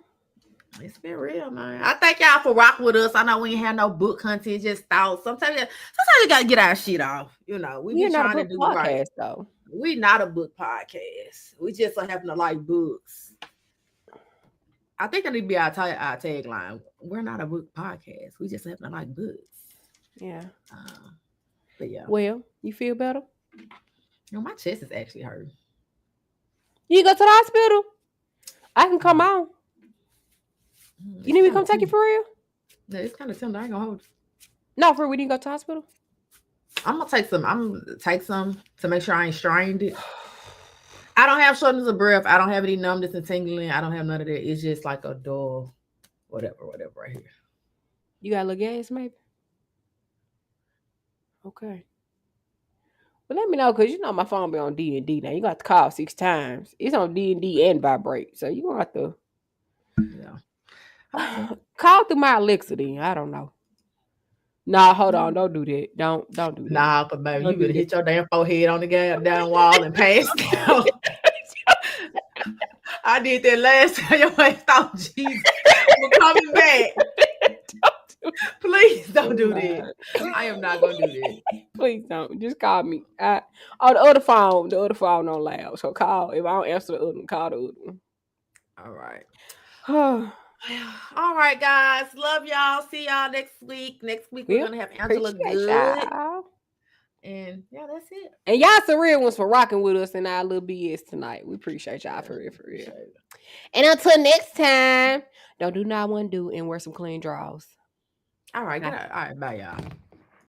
it's been real, man. I thank y'all for rocking with us. I know we ain't have no book content, just thoughts. Sometimes you gotta get our shit off. You know, we We're be not a trying to book do right. podcast, though. We not a book podcast. We just so happen to like books. I think that need to be our tagline. We're not a book podcast. We just happen to like books. Yeah. But yeah. Well, you feel better? You know, my chest is actually hurting. You go to the hospital? I can come on. You need me to come take you for real? Yeah, it's kind of tender. I ain't gonna hold it. No, for real, we didn't go to the hospital. I'm gonna take some. I'm gonna take some to make sure I ain't strained it. I don't have shortness of breath. I don't have any numbness and tingling. I don't have none of that. It's just like a dull, whatever right here. You got a little gas, maybe? Okay. Well, let me know, because you know my phone be on D&D now. You got to call 6 times. It's on D&D and vibrate. So you gonna have to call through my Alexa then. I don't know. Nah, hold on. Don't do that. Don't do that. Nah, but baby, Don't you do better that. hit your damn forehead on the down wall and pass out. I did that last time. Your ass thought Jesus was coming back. Please don't do that. I am not gonna do that. Please don't. Just call me. The other phone on loud. So call. If I don't answer the other one, call the other one. All right. All All right, guys. Love y'all. See y'all next week. Next week we're gonna have Angela Good. Y'all. And yeah, that's it. And y'all some real ones for rocking with us in our little BS tonight. We appreciate y'all for real. And until next time, don't do not undo and wear some clean drawers. All right, all right, bye y'all.